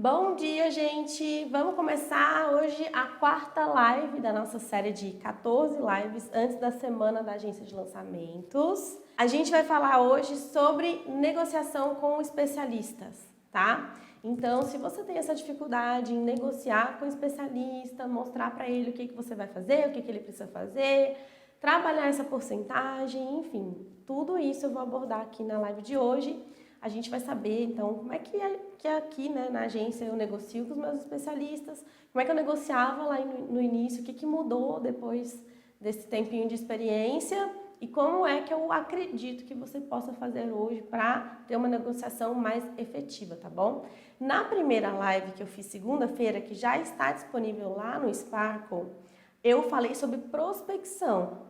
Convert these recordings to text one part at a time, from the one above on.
Bom dia, gente! Vamos começar hoje a quarta live da nossa série de 14 lives antes da semana da agência de lançamentos. A gente vai falar hoje sobre negociação com especialistas, tá? Então, se você tem essa dificuldade em negociar com o especialista, mostrar para ele o que você vai fazer, o que ele precisa fazer, trabalhar essa porcentagem, enfim, tudo isso eu vou abordar aqui na live de hoje. A gente vai saber, então, como é que aqui, né, na agência eu negocio com os meus especialistas, como é que eu negociava lá no início, o que mudou depois desse tempinho de experiência e como é que eu acredito que você possa fazer hoje para ter uma negociação mais efetiva, tá bom? Na primeira live que eu fiz segunda-feira, que já está disponível lá no Sparkle, eu falei sobre prospecção.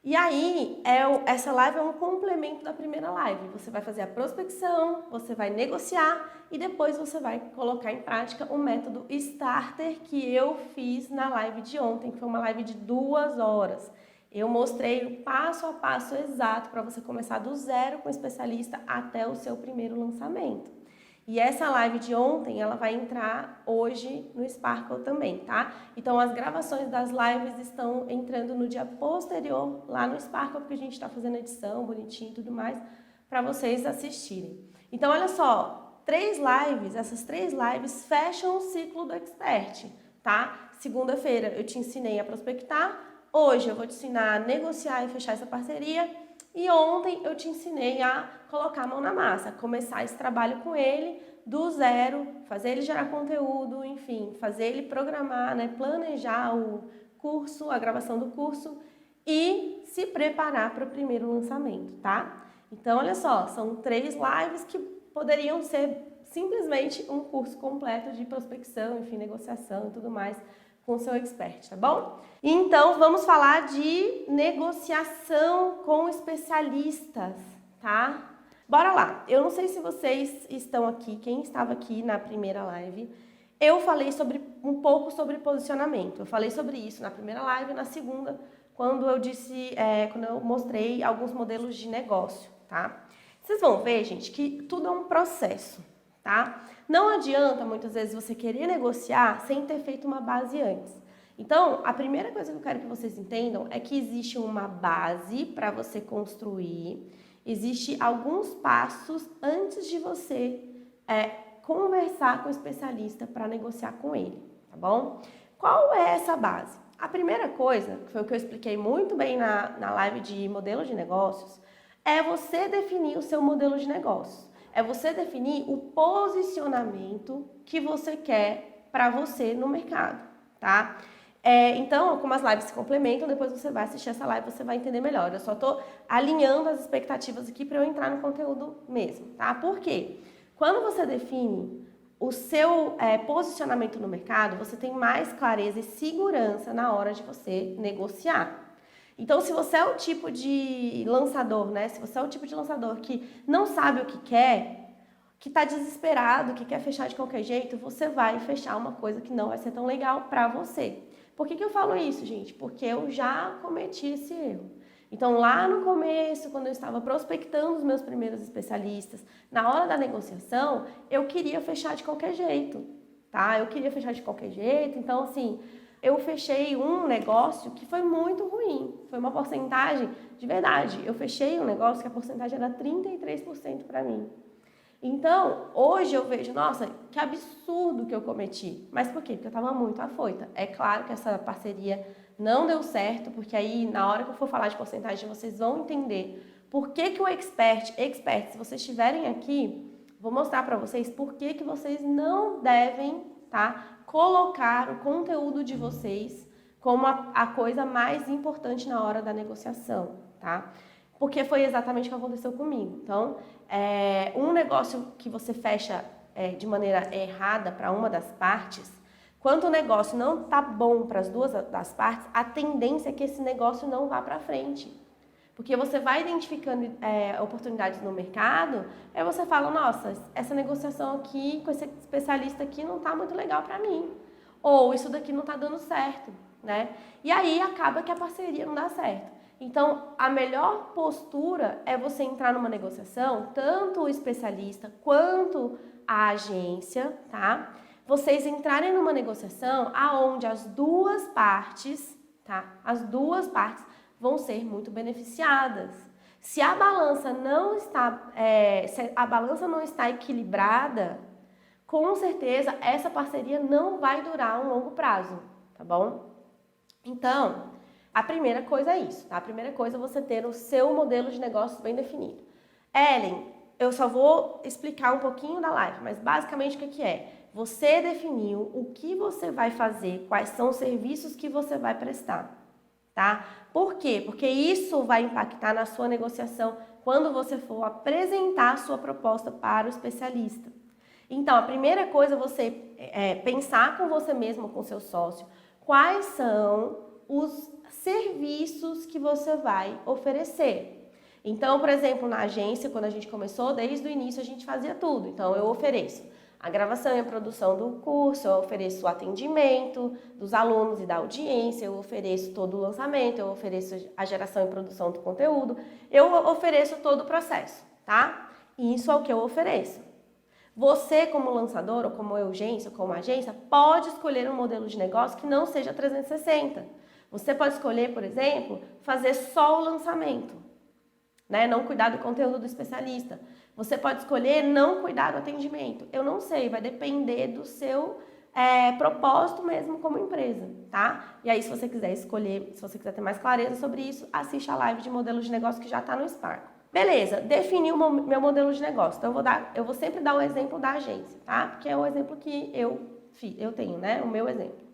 E aí, essa live é um complemento da primeira live. Você vai fazer a prospecção, você vai negociar e depois você vai colocar em prática o método Starter que eu fiz na live de ontem, que foi uma live de 2 horas. Eu mostrei o passo a passo exato para você começar do zero com o especialista até o seu primeiro lançamento. E essa live de ontem, ela vai entrar hoje no Sparkle também, tá? Então, as gravações das lives estão entrando no dia posterior lá no Sparkle, porque a gente está fazendo edição bonitinho e tudo mais, para vocês assistirem. Então, olha só, essas três lives fecham o ciclo do Expert, tá? Segunda-feira eu te ensinei a prospectar, hoje eu vou te ensinar a negociar e fechar essa parceria, e ontem eu te ensinei a colocar a mão na massa, começar esse trabalho com ele do zero, fazer ele gerar conteúdo, enfim, fazer ele programar, né, planejar o curso, a gravação do curso e se preparar para o primeiro lançamento, tá? Então, olha só, são 3 lives que poderiam ser simplesmente um curso completo de prospecção, enfim, negociação e tudo mais com o seu expert, tá bom? Então, vamos falar de negociação com especialistas, tá? Bora lá! Eu não sei se vocês estão aqui, quem estava aqui na primeira live, eu falei um pouco sobre posicionamento. Eu falei sobre isso na primeira live e na segunda, quando eu mostrei alguns modelos de negócio, tá? Vocês vão ver, gente, que tudo é um processo, tá? Não adianta, muitas vezes, você querer negociar sem ter feito uma base antes. Então, a primeira coisa que eu quero que vocês entendam é que existe uma base para você construir, existe alguns passos antes de você conversar com o especialista para negociar com ele, tá bom? Qual é essa base? A primeira coisa, que foi o que eu expliquei muito bem na live de modelo de negócios, é você definir o seu modelo de negócios. É você definir o posicionamento que você quer para você no mercado, tá? Então, como as lives se complementam, depois você vai assistir essa live e você vai entender melhor. Eu só estou alinhando as expectativas aqui para eu entrar no conteúdo mesmo, tá? Por quê? Quando você define o seu posicionamento no mercado, você tem mais clareza e segurança na hora de você negociar. Então, se você é o tipo de lançador, né? Se você é o tipo de lançador que não sabe o que quer, que está desesperado, que quer fechar de qualquer jeito, você vai fechar uma coisa que não vai ser tão legal para você. Por que eu falo isso, gente? Porque eu já cometi esse erro. Então, lá no começo, quando eu estava prospectando os meus primeiros especialistas, na hora da negociação, eu queria fechar de qualquer jeito, tá? Eu queria fechar de qualquer jeito, então, assim, eu fechei um negócio que foi muito ruim. Foi uma porcentagem, de verdade, eu fechei um negócio que a porcentagem era 33% para mim. Então, hoje eu vejo, nossa, que absurdo que eu cometi. Mas por quê? Porque eu estava muito afoita. É claro que essa parceria não deu certo, porque aí, na hora que eu for falar de porcentagem, vocês vão entender por que o expert, se vocês estiverem aqui, vou mostrar para vocês por que vocês não devem, tá, colocar o conteúdo de vocês como a coisa mais importante na hora da negociação, tá? Porque foi exatamente o que aconteceu comigo. Então, um negócio que você fecha de maneira errada para uma das partes, quando o negócio não está bom para as duas das partes, a tendência é que esse negócio não vá para frente. Porque você vai identificando oportunidades no mercado, aí você fala, nossa, essa negociação aqui com esse especialista aqui não está muito legal para mim. Ou isso daqui não está dando certo, né? E aí acaba que a parceria não dá certo. Então, a melhor postura é você entrar numa negociação, tanto o especialista quanto a agência, tá? Vocês entrarem numa negociação aonde as duas partes, tá? As duas partes vão ser muito beneficiadas. Se a balança não está equilibrada, com certeza essa parceria não vai durar um longo prazo, tá bom? Então, a primeira coisa é isso, tá? A primeira coisa é você ter o seu modelo de negócios bem definido. Ellen, eu só vou explicar um pouquinho da live, mas basicamente o que é? Você definiu o que você vai fazer, quais são os serviços que você vai prestar, tá? Por quê? Porque isso vai impactar na sua negociação quando você for apresentar a sua proposta para o especialista. Então, a primeira coisa é você pensar com você mesmo, com seu sócio, quais são os serviços que você vai oferecer. Então, por exemplo, na agência, quando a gente começou, desde o início a gente fazia tudo. Então, eu ofereço a gravação e a produção do curso, eu ofereço o atendimento dos alunos e da audiência, eu ofereço todo o lançamento, eu ofereço a geração e produção do conteúdo, eu ofereço todo o processo, tá? Isso é o que eu ofereço. Você, como lançador, ou como agência, ou como agência, pode escolher um modelo de negócio que não seja 360. Você pode escolher, por exemplo, fazer só o lançamento, né? Não cuidar do conteúdo do especialista. Você pode escolher não cuidar do atendimento. Eu não sei, vai depender do seu propósito mesmo como empresa, tá? E aí, se você quiser escolher, se você quiser ter mais clareza sobre isso, assiste a live de modelo de negócio que já está no Spark. Beleza, defini o meu modelo de negócio. Então, eu vou sempre dar o exemplo da agência, tá? Porque é o exemplo que eu tenho, né? O meu exemplo.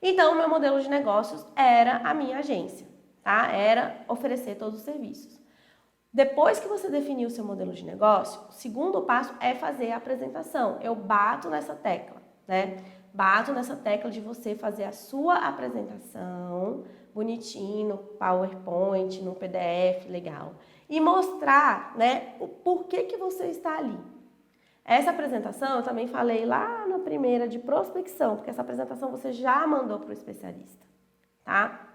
Então, o meu modelo de negócios era a minha agência, tá? Era oferecer todos os serviços. Depois que você definiu o seu modelo de negócio, o segundo passo é fazer a apresentação. Eu bato nessa tecla, né? Bato nessa tecla de você fazer a sua apresentação bonitinho, no PowerPoint, no PDF, legal. E mostrar, né, o porquê que você está ali. Essa apresentação eu também falei lá na primeira de prospecção, porque essa apresentação você já mandou para o especialista, tá?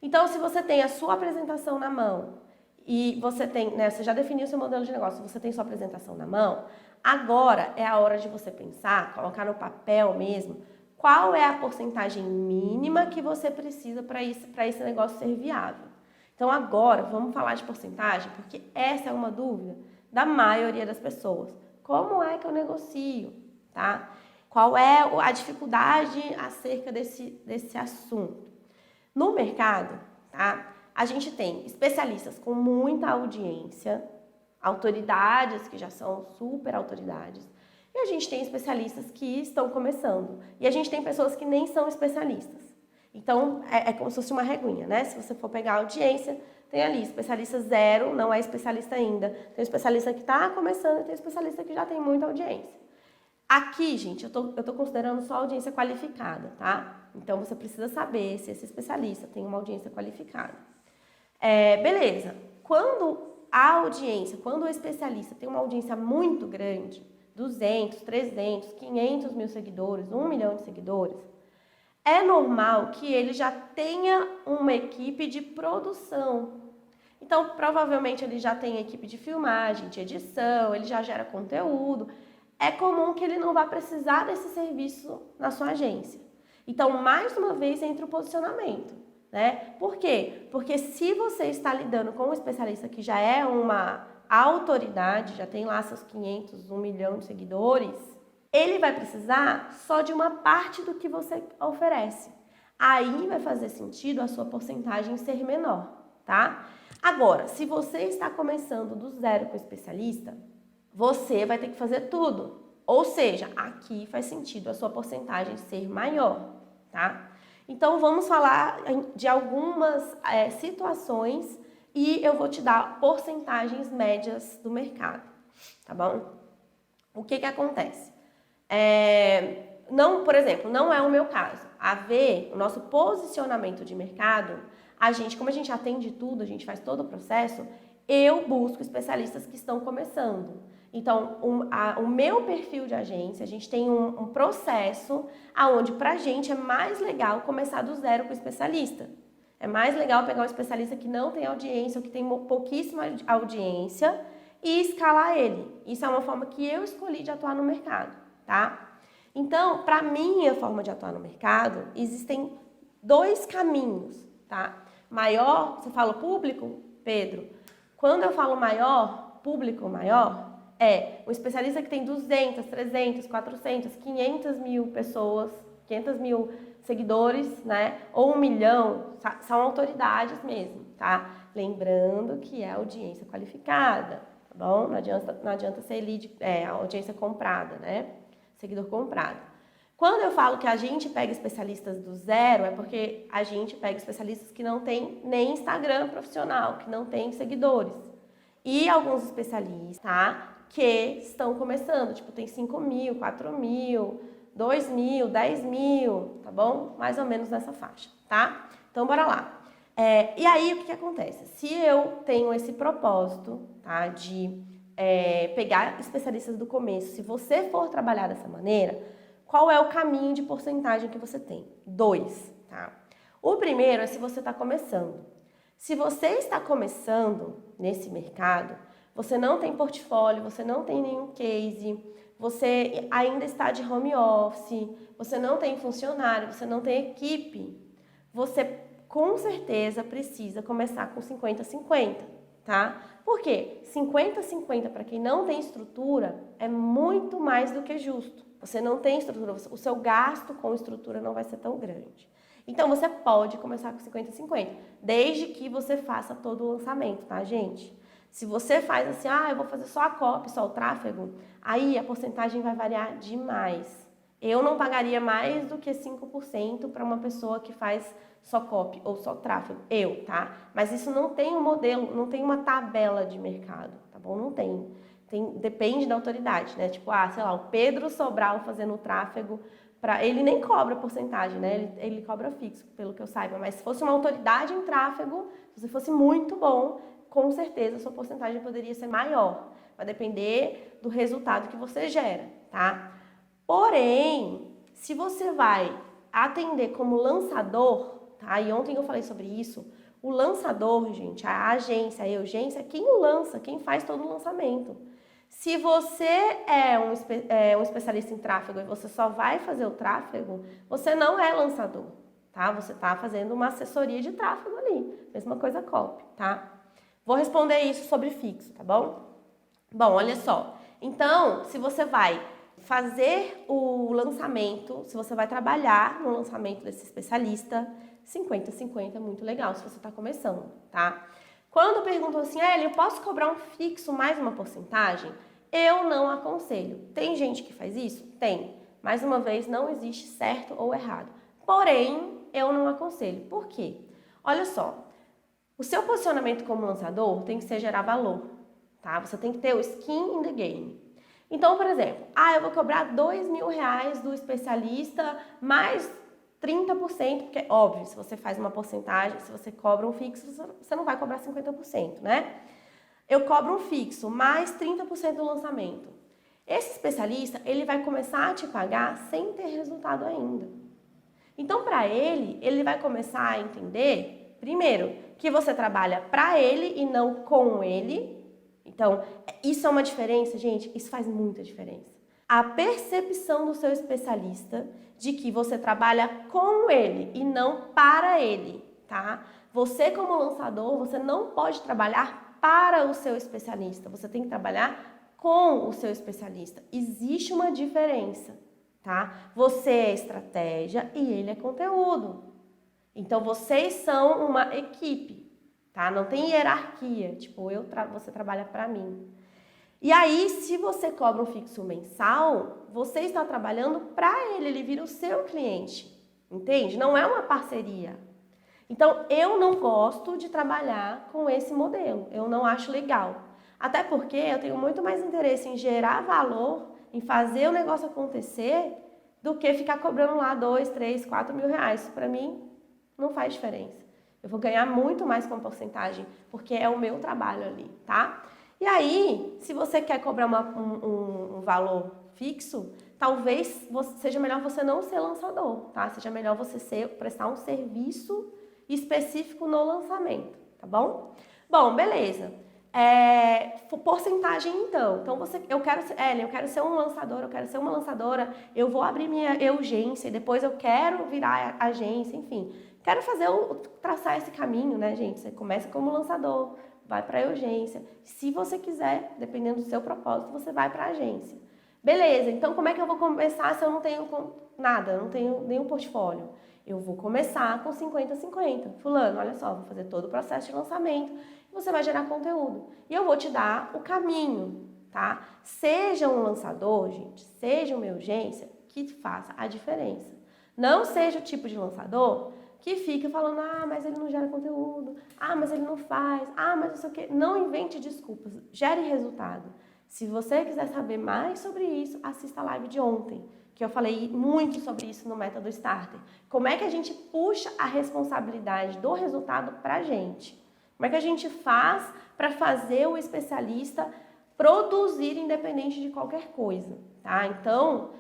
Então, se você tem a sua apresentação na mão, e você tem, né, você já definiu seu modelo de negócio, você tem sua apresentação na mão, agora é a hora de você pensar, colocar no papel mesmo, qual é a porcentagem mínima que você precisa para esse negócio ser viável. Então agora, vamos falar de porcentagem, porque essa é uma dúvida da maioria das pessoas. Como é que eu negocio, tá? Qual é a dificuldade acerca desse assunto? No mercado, tá? A gente tem especialistas com muita audiência, autoridades que já são super autoridades, e a gente tem especialistas que estão começando, e a gente tem pessoas que nem são especialistas. Então, é como se fosse uma reguinha, né? Se você for pegar a audiência, tem ali especialista 0, não é especialista ainda, tem especialista que está começando e tem especialista que já tem muita audiência. Aqui, gente, eu tô considerando só audiência qualificada, tá? Então, você precisa saber se esse especialista tem uma audiência qualificada. Beleza, quando o especialista tem uma audiência muito grande, 200, 300, 500 mil seguidores, 1 milhão de seguidores, é normal que ele já tenha uma equipe de produção. Então, provavelmente ele já tem equipe de filmagem, de edição, ele já gera conteúdo. É comum que ele não vá precisar desse serviço na sua agência. Então, mais uma vez, entra o posicionamento. Né? Por quê? Porque se você está lidando com um especialista que já é uma autoridade, já tem lá seus 500, 1 milhão de seguidores, ele vai precisar só de uma parte do que você oferece. Aí vai fazer sentido a sua porcentagem ser menor, tá? Agora, se você está começando do zero com o especialista, você vai ter que fazer tudo. Ou seja, aqui faz sentido a sua porcentagem ser maior, tá? Então, vamos falar de algumas situações e eu vou te dar porcentagens médias do mercado, tá bom? O que acontece? Por exemplo, não é o meu caso. O nosso posicionamento de mercado, como a gente atende tudo, a gente faz todo o processo, eu busco especialistas que estão começando. Então, o meu perfil de agência, a gente tem um processo onde pra gente é mais legal começar do zero com o especialista. É mais legal pegar um especialista que não tem audiência ou que tem pouquíssima audiência e escalar ele. Isso é uma forma que eu escolhi de atuar no mercado, tá? Então, para minha forma de atuar no mercado, existem dois caminhos, tá? Maior, você fala público, Pedro? Quando eu falo maior, público maior, é um especialista que tem 200, 300, 400, 500 mil pessoas, 500 mil seguidores, né? Ou 1 milhão, são autoridades mesmo, tá? Lembrando que é audiência qualificada, tá bom? Não adianta ser lead, audiência comprada, né? Seguidor comprado. Quando eu falo que a gente pega especialistas do zero, é porque a gente pega especialistas que não tem nem Instagram profissional, que não tem seguidores. E alguns especialistas, tá? Que estão começando, tipo, tem 5 mil, 4 mil, 2 mil, 10 mil, tá bom? Mais ou menos nessa faixa, tá? Então, bora lá. E aí, o que acontece? Se eu tenho esse propósito, tá? De pegar especialistas do começo, se você for trabalhar dessa maneira, qual é o caminho de porcentagem que você tem? 2, tá? O primeiro é se você está começando. Se você está começando nesse mercado, você não tem portfólio, você não tem nenhum case, você ainda está de home office, você não tem funcionário, você não tem equipe, você com certeza precisa começar com 50-50, tá? Por quê? 50-50 para quem não tem estrutura é muito mais do que justo. Você não tem estrutura, o seu gasto com estrutura não vai ser tão grande. Então, você pode começar com 50-50, desde que você faça todo o lançamento, tá, gente? Se você faz assim, eu vou fazer só a copy, só o tráfego, aí a porcentagem vai variar demais. Eu não pagaria mais do que 5% para uma pessoa que faz só copy ou só tráfego, tá? Mas isso não tem um modelo, não tem uma tabela de mercado, tá bom? Não tem. Depende da autoridade, né? Tipo, sei lá, o Pedro Sobral fazendo o tráfego, ele nem cobra porcentagem, né? Ele cobra fixo, pelo que eu saiba. Mas se fosse uma autoridade em tráfego, se você fosse muito bom, com certeza a sua porcentagem poderia ser maior. Vai depender do resultado que você gera, tá? Porém, se você vai atender como lançador, tá? E ontem eu falei sobre isso, o lançador, gente, a agência, a urgência, é quem lança, quem faz todo o lançamento. Se você é um especialista em tráfego e você só vai fazer o tráfego, você não é lançador, tá? Você está fazendo uma assessoria de tráfego ali. Mesma coisa copy, tá? Vou responder isso sobre fixo, tá bom? Bom, olha só. Então, se você vai fazer o lançamento, se você vai trabalhar no lançamento desse especialista, 50-50 é muito legal se você está começando, tá? Quando perguntam assim, eu posso cobrar um fixo mais uma porcentagem? Eu não aconselho. Tem gente que faz isso? Tem. Mais uma vez, não existe certo ou errado. Porém, eu não aconselho. Por quê? Olha só, o seu posicionamento como lançador tem que ser gerar valor, tá? Você tem que ter o skin in the game. Então, por exemplo, eu vou cobrar R$2.000 do especialista mais 30%, porque, óbvio, se você faz uma porcentagem, se você cobra um fixo, você não vai cobrar 50%, né? Eu cobro um fixo mais 30% do lançamento. Esse especialista, ele vai começar a te pagar sem ter resultado ainda. Então, para ele vai começar a entender, primeiro, que você trabalha para ele e não com ele. Então, isso é uma diferença, gente, isso faz muita diferença. A percepção do seu especialista de que você trabalha com ele e não para ele, tá? Você, como lançador, você não pode trabalhar para o seu especialista, você tem que trabalhar com o seu especialista. Existe uma diferença, tá? Você é estratégia e ele é conteúdo. Então, vocês são uma equipe, tá? Não tem hierarquia, tipo, você trabalha para mim. E aí, se você cobra um fixo mensal, você está trabalhando para ele vira o seu cliente, entende? Não é uma parceria. Então, eu não gosto de trabalhar com esse modelo, eu não acho legal. Até porque eu tenho muito mais interesse em gerar valor, em fazer o negócio acontecer, do que ficar cobrando lá 2, 3, 4 mil reais. Isso para mim não faz diferença. Eu vou ganhar muito mais com a porcentagem, porque é o meu trabalho ali, tá? E aí, se você quer cobrar um valor fixo, talvez seja melhor você não ser lançador, tá? Seja melhor você prestar um serviço específico no lançamento, tá bom? Bom, beleza. Porcentagem então. Então eu quero ser um lançador, eu quero ser uma lançadora, eu vou abrir minha urgência e depois eu quero virar agência, enfim. Quero traçar esse caminho, né, gente? Você começa como lançador, vai para a urgência. Se você quiser, dependendo do seu propósito, você vai para a agência. Beleza, então como é que eu vou começar se eu não tenho nada, eu não tenho nenhum portfólio? Eu vou começar com 50-50. Fulano, olha só, vou fazer todo o processo de lançamento e você vai gerar conteúdo. E eu vou te dar o caminho, tá? Seja um lançador, gente, seja uma urgência que faça a diferença. Não seja o tipo de lançador que fica falando, mas ele não gera conteúdo, mas ele não faz, mas não sei o quê. Não invente desculpas, gere resultado. Se você quiser saber mais sobre isso, assista a live de ontem, que eu falei muito sobre isso no Método Starter. Como é que a gente puxa a responsabilidade do resultado para a gente? Como é que a gente faz para fazer o especialista produzir independente de qualquer coisa, tá? Então,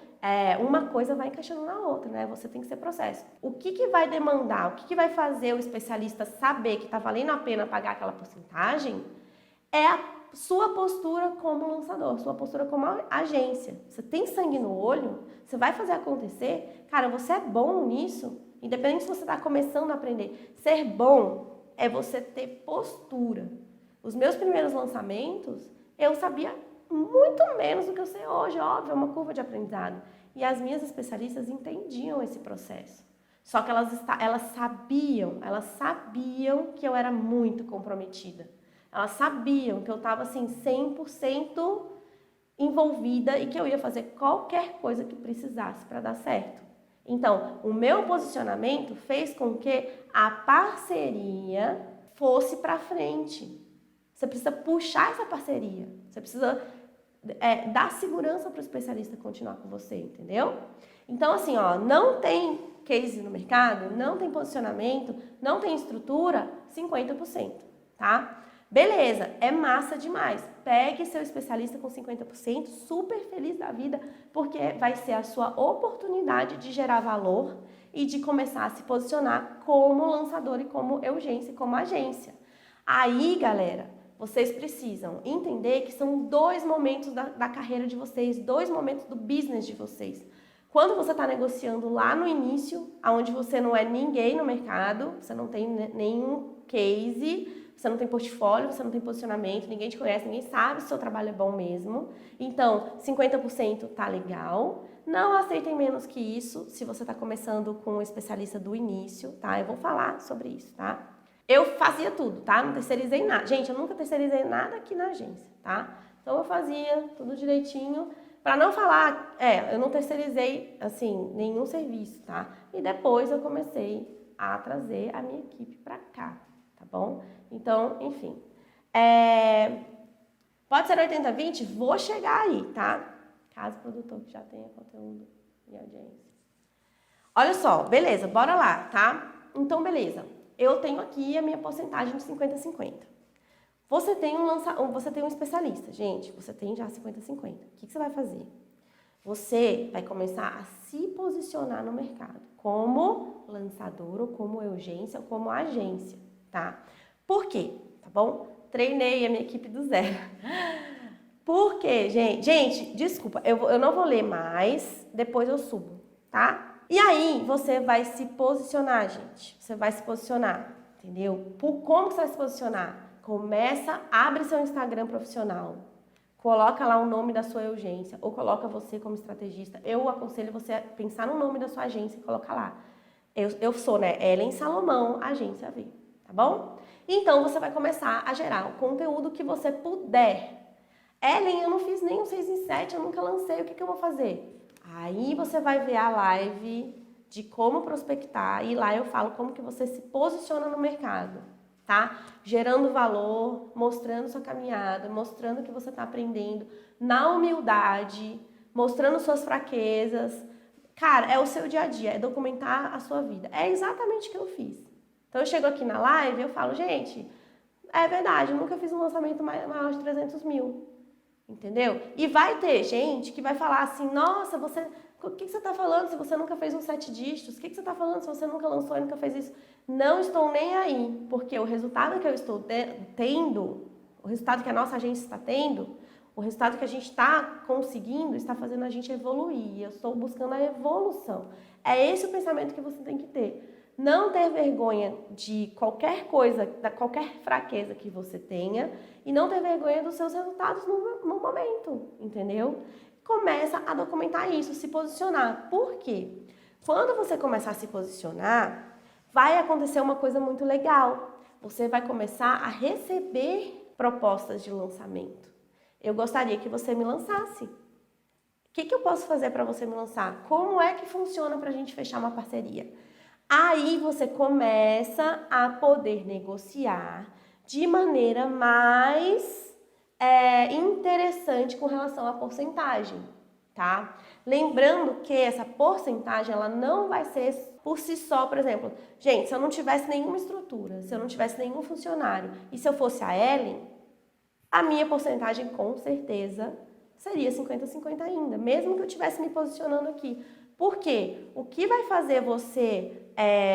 uma coisa vai encaixando na outra, né? Você tem que ser processo. O que vai demandar, o que vai fazer o especialista saber que está valendo a pena pagar aquela porcentagem é a sua postura como lançador, sua postura como agência. Você tem sangue no olho, você vai fazer acontecer. Cara, você é bom nisso, independente se você está começando a aprender. Ser bom é você ter postura. Os meus primeiros lançamentos, eu sabia muito menos do que eu sei hoje, óbvio, é uma curva de aprendizado. E as minhas especialistas entendiam esse processo. Só que elas sabiam que eu era muito comprometida. Elas sabiam que eu estava assim 100% envolvida e que eu ia fazer qualquer coisa que precisasse para dar certo. Então, o meu posicionamento fez com que a parceria fosse para frente. Você precisa puxar essa parceria. Você precisa dar segurança para o especialista continuar com você, entendeu? Então, assim, não tem case no mercado, não tem posicionamento, não tem estrutura, 50%, tá? Beleza, é massa demais. Pegue seu especialista com 50%, super feliz da vida, porque vai ser a sua oportunidade de gerar valor e de começar a se posicionar como lançador e como urgência, como agência. Aí, galera, vocês precisam entender que são 2 momentos da carreira de vocês, 2 momentos do business de vocês. Quando você está negociando lá no início, onde você não é ninguém no mercado, você não tem nenhum case, você não tem portfólio, você não tem posicionamento, ninguém te conhece, ninguém sabe se o seu trabalho é bom mesmo. Então, 50% tá legal. Não aceitem menos que isso se você está começando com um especialista do início, tá? Eu vou falar sobre isso, tá? Eu fazia tudo, tá? Não terceirizei nada. Gente, eu nunca terceirizei nada aqui na agência, tá? Então, eu fazia tudo direitinho. Para não falar, eu não terceirizei, assim, nenhum serviço, tá? E depois eu comecei a trazer a minha equipe para cá, tá bom? Então, enfim. Pode ser 80-20? Vou chegar aí, tá? Caso o produtor que já tenha conteúdo e audiência. Olha só, beleza, bora lá, tá? Então, beleza. Eu tenho aqui a minha porcentagem de 50-50. Você tem um especialista, gente. Você tem já 50-50. O que você vai fazer? Você vai começar a se posicionar no mercado como lançador, ou como urgência, ou como agência, tá? Por quê? Tá bom? Treinei a minha equipe do zero. Por quê, gente? Gente, desculpa, eu não vou ler mais, depois eu subo, tá? E aí, você vai se posicionar, gente. Você vai se posicionar, entendeu? Como que você vai se posicionar? Abre seu Instagram profissional. Coloca lá o nome da sua urgência, ou coloca você como estrategista. Eu aconselho você a pensar no nome da sua agência e colocar lá. Eu sou, né, Ellen Salomão, agência V, tá bom? Então, você vai começar a gerar o conteúdo que você puder. Ellen, eu não fiz nem um 6 em 7, eu nunca lancei, o que eu vou fazer? Aí você vai ver a live de como prospectar e lá eu falo como que você se posiciona no mercado, tá? Gerando valor, mostrando sua caminhada, mostrando que você está aprendendo na humildade, mostrando suas fraquezas. Cara, é o seu dia a dia, é documentar a sua vida. É exatamente o que eu fiz. Então eu chego aqui na live e eu falo, gente, é verdade, eu nunca fiz um lançamento maior de 300 mil. Entendeu? E vai ter gente que vai falar assim, nossa, o que você está falando se você nunca fez um 7 dígitos? O que você está falando se você nunca lançou e nunca fez isso? Não estou nem aí, porque o resultado que eu estou tendo, o resultado que a nossa agência está tendo, o resultado que a gente está conseguindo, está fazendo a gente evoluir. Eu estou buscando a evolução. É esse o pensamento que você tem que ter. Não ter vergonha de qualquer coisa, da qualquer fraqueza que você tenha e não ter vergonha dos seus resultados no momento, entendeu? Começa a documentar isso, se posicionar. Por quê? Quando você começar a se posicionar, vai acontecer uma coisa muito legal. Você vai começar a receber propostas de lançamento. Eu gostaria que você me lançasse. O que eu posso fazer para você me lançar? Como é que funciona para a gente fechar uma parceria? Aí você começa a poder negociar de maneira mais interessante com relação à porcentagem, tá? Lembrando que essa porcentagem ela não vai ser por si só, por exemplo, gente, se eu não tivesse nenhuma estrutura, se eu não tivesse nenhum funcionário e se eu fosse a Ellen, a minha porcentagem com certeza seria 50-50 ainda, mesmo que eu estivesse me posicionando aqui. Por quê? O que vai fazer você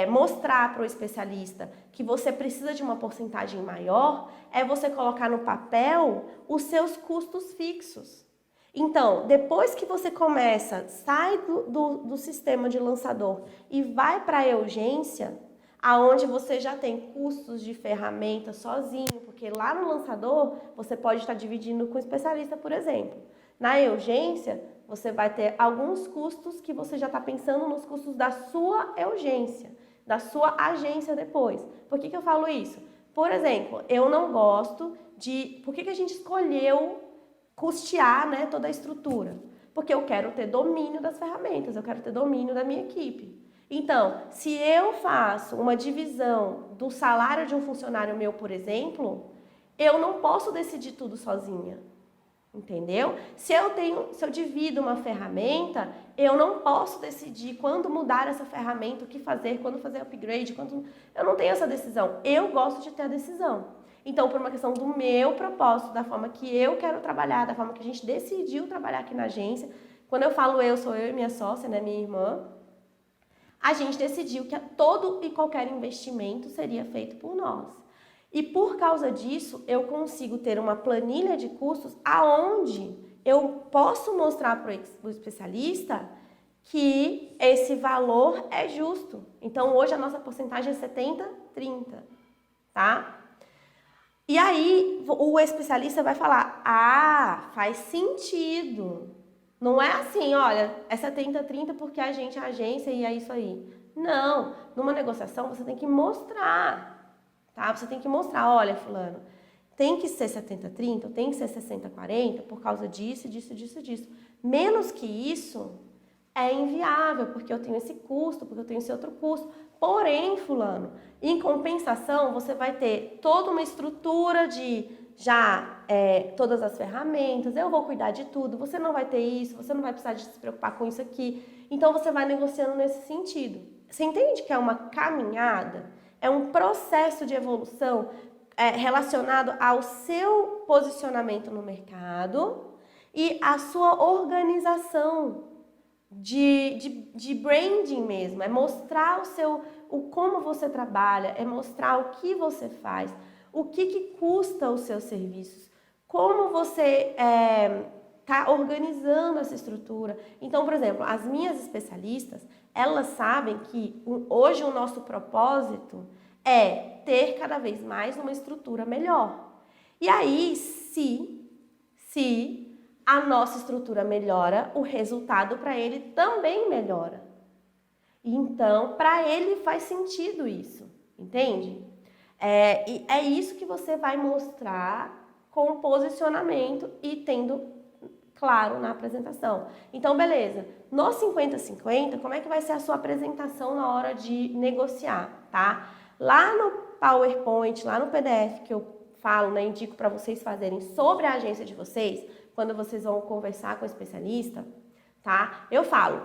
mostrar para o especialista que você precisa de uma porcentagem maior é você colocar no papel os seus custos fixos. Então, depois que você começa, sai do sistema de lançador e vai para a urgência, aonde você já tem custos de ferramenta sozinho, porque lá no lançador você pode estar dividindo com o especialista, por exemplo. Na urgência, você vai ter alguns custos que você já está pensando nos custos da sua urgência, da sua agência depois. Por que eu falo isso? Por exemplo, eu não gosto de... Por que a gente escolheu custear, né, toda a estrutura? Porque eu quero ter domínio das ferramentas, eu quero ter domínio da minha equipe. Então, se eu faço uma divisão do salário de um funcionário meu, por exemplo, eu não posso decidir tudo sozinha. Entendeu? Se eu divido uma ferramenta, eu não posso decidir quando mudar essa ferramenta, o que fazer, quando fazer upgrade, eu não tenho essa decisão. Eu gosto de ter a decisão. Então, por uma questão do meu propósito, da forma que eu quero trabalhar, da forma que a gente decidiu trabalhar aqui na agência, quando eu falo eu, sou eu e minha sócia, né, minha irmã, a gente decidiu que todo e qualquer investimento seria feito por nós. E por causa disso, eu consigo ter uma planilha de custos aonde eu posso mostrar para o especialista que esse valor é justo. Então, hoje a nossa porcentagem é 70-30, tá? E aí, o especialista vai falar, faz sentido. Não é assim, olha, é 70-30 porque a gente é agência e é isso aí. Não, numa negociação você tem que mostrar. Tá? Você tem que mostrar, olha, fulano, tem que ser 70-30, tem que ser 60-40 por causa disso, disso, disso, disso. Menos que isso é inviável, porque eu tenho esse custo, porque eu tenho esse outro custo. Porém, fulano, em compensação, você vai ter toda uma estrutura de todas as ferramentas, eu vou cuidar de tudo, você não vai ter isso, você não vai precisar de se preocupar com isso aqui. Então, você vai negociando nesse sentido. Você entende que é uma caminhada? É um processo de evolução relacionado ao seu posicionamento no mercado e à sua organização de branding mesmo. É mostrar como você trabalha, é mostrar o que você faz, o que custa os seus serviços, como você está organizando essa estrutura. Então, por exemplo, as minhas especialistas, elas sabem que hoje o nosso propósito é ter cada vez mais uma estrutura melhor. E aí, se a nossa estrutura melhora, o resultado para ele também melhora. Então, para ele faz sentido isso, entende? E é isso que você vai mostrar com o posicionamento e tendo claro na apresentação. Então, beleza. No 50-50, como é que vai ser a sua apresentação na hora de negociar, tá? Lá no PowerPoint, lá no PDF que eu falo, né, indico para vocês fazerem sobre a agência de vocês, quando vocês vão conversar com o especialista, tá? Eu falo,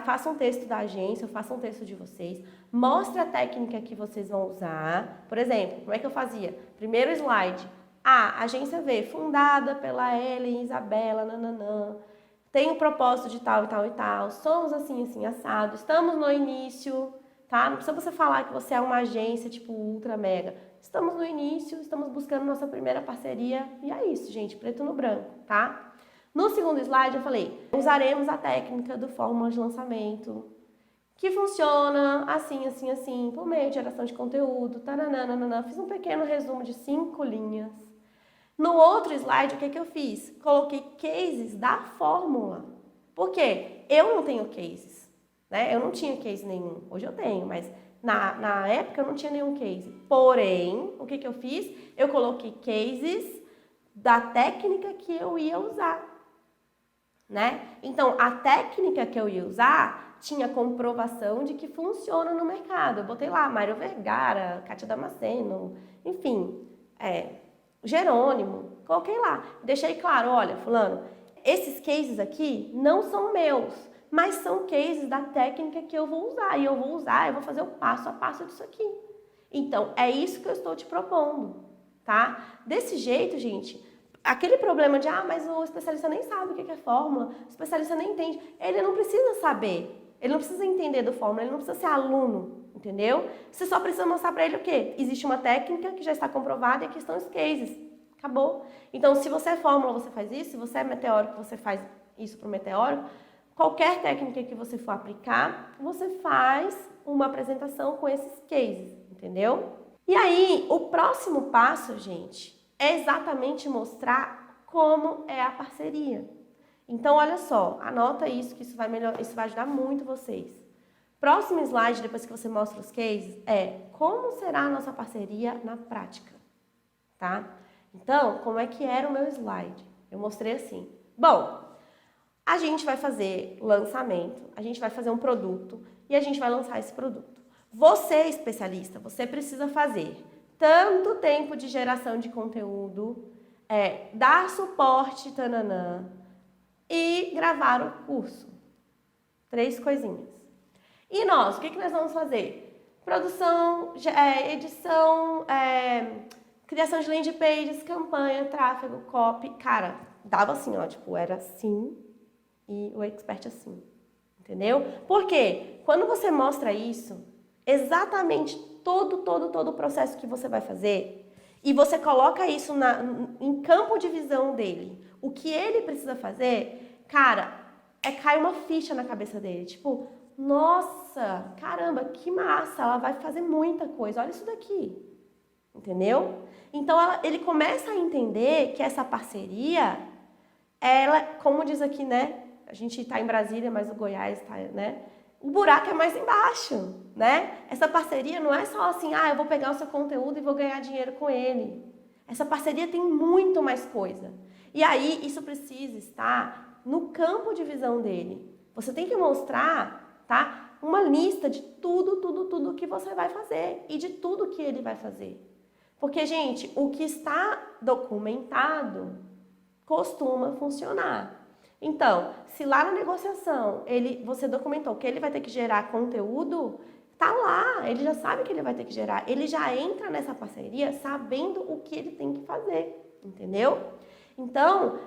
faça um texto da agência, faça um texto de vocês, mostre a técnica que vocês vão usar. Por exemplo, como é que eu fazia? Primeiro slide. A agência V, fundada pela Ellen Isabela, nananã, tem um propósito de tal e tal e tal, somos assim, assim, assado, estamos no início, tá? Não precisa você falar que você é uma agência tipo ultra mega. Estamos no início, estamos buscando nossa primeira parceria e é isso, gente, preto no branco, tá? No segundo slide eu falei, usaremos a técnica do fórmula de lançamento, que funciona assim, assim, assim, por meio de geração de conteúdo, taranana, fiz um pequeno resumo de 5 linhas. No outro slide, o que eu fiz? Coloquei cases da fórmula. Por quê? Eu não tenho cases, né? Eu não tinha case nenhum. Hoje eu tenho, mas na época eu não tinha nenhum case. Porém, o que eu fiz? Eu coloquei cases da técnica que eu ia usar, né? Então, a técnica que eu ia usar tinha comprovação de que funciona no mercado. Eu botei lá Mário Vergara, Kátia Damasceno, enfim, Jerônimo, coloquei lá. Deixei claro, olha, fulano, esses cases aqui não são meus, mas são cases da técnica que eu vou usar. E eu vou fazer o passo a passo disso aqui. Então, é isso que eu estou te propondo, tá? Desse jeito, gente, aquele problema de, mas o especialista nem sabe o que é fórmula, o especialista nem entende. Ele não precisa saber, ele não precisa entender do fórmula, ele não precisa ser aluno, entendeu? Você só precisa mostrar para ele o quê? Existe uma técnica que já está comprovada e aqui estão os cases. Acabou. Então, se você é fórmula, você faz isso. Se você é meteórico, você faz isso para o meteórico. Qualquer técnica que você for aplicar, você faz uma apresentação com esses cases, entendeu? E aí, o próximo passo, gente, é exatamente mostrar como é a parceria. Então, olha só, anota isso, que isso vai ajudar muito vocês. Próximo slide, depois que você mostra os cases, é como será a nossa parceria na prática, tá? Então, como é que era o meu slide? Eu mostrei assim. Bom, a gente vai fazer lançamento, a gente vai fazer um produto e a gente vai lançar esse produto. Você, especialista, você precisa fazer tanto tempo de geração de conteúdo, dar suporte, tananã, e gravar o curso. 3 coisinhas. E nós, o que nós vamos fazer? Produção, edição, criação de landing pages, campanha, tráfego, copy. Cara, dava assim, ó, tipo, era assim e o expert assim, entendeu? Por quê? Quando você mostra isso, exatamente todo o processo que você vai fazer, e você coloca isso em campo de visão dele, o que ele precisa fazer, cara, cai uma ficha na cabeça dele, tipo, nossa, caramba, que massa, ela vai fazer muita coisa, olha isso daqui, entendeu? Então, ele começa a entender que essa parceria, ela, como diz aqui, né, a gente está em Brasília, mas o Goiás está, né, o buraco é mais embaixo, né? Essa parceria não é só assim, eu vou pegar o seu conteúdo e vou ganhar dinheiro com ele. Essa parceria tem muito mais coisa. E aí, isso precisa estar no campo de visão dele. Você tem que mostrar, tá? Uma lista de tudo que você vai fazer e de tudo que ele vai fazer. Porque, gente, o que está documentado costuma funcionar. Então, se lá na negociação você documentou que ele vai ter que gerar conteúdo, tá lá, ele já sabe que ele vai ter que gerar. Ele já entra nessa parceria sabendo o que ele tem que fazer, entendeu? Então,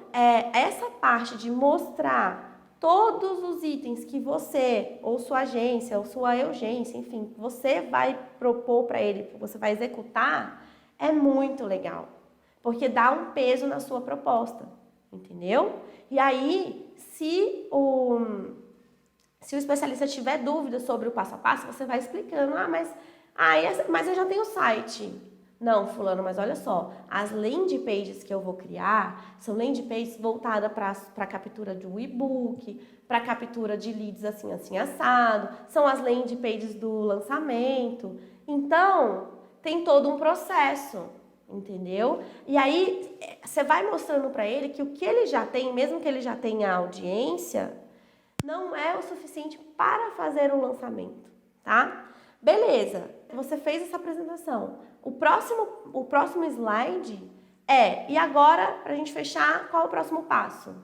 essa parte de mostrar todos os itens que você, ou sua agência, ou sua urgência, enfim, você vai propor para ele, você vai executar, é muito legal. Porque dá um peso na sua proposta, entendeu? E aí, se o especialista tiver dúvidas sobre o passo a passo, você vai explicando, mas eu já tenho o site. Não, fulano, mas olha só, as landing pages que eu vou criar são landing pages voltadas para captura de um e-book, para captura de leads assim, assim, assado, são as landing pages do lançamento. Então, tem todo um processo, entendeu? E aí, você vai mostrando para ele que o que ele já tem, mesmo que ele já tenha audiência, não é o suficiente para fazer um lançamento, tá? Beleza, você fez essa apresentação. O próximo slide e agora, para a gente fechar, qual é o próximo passo?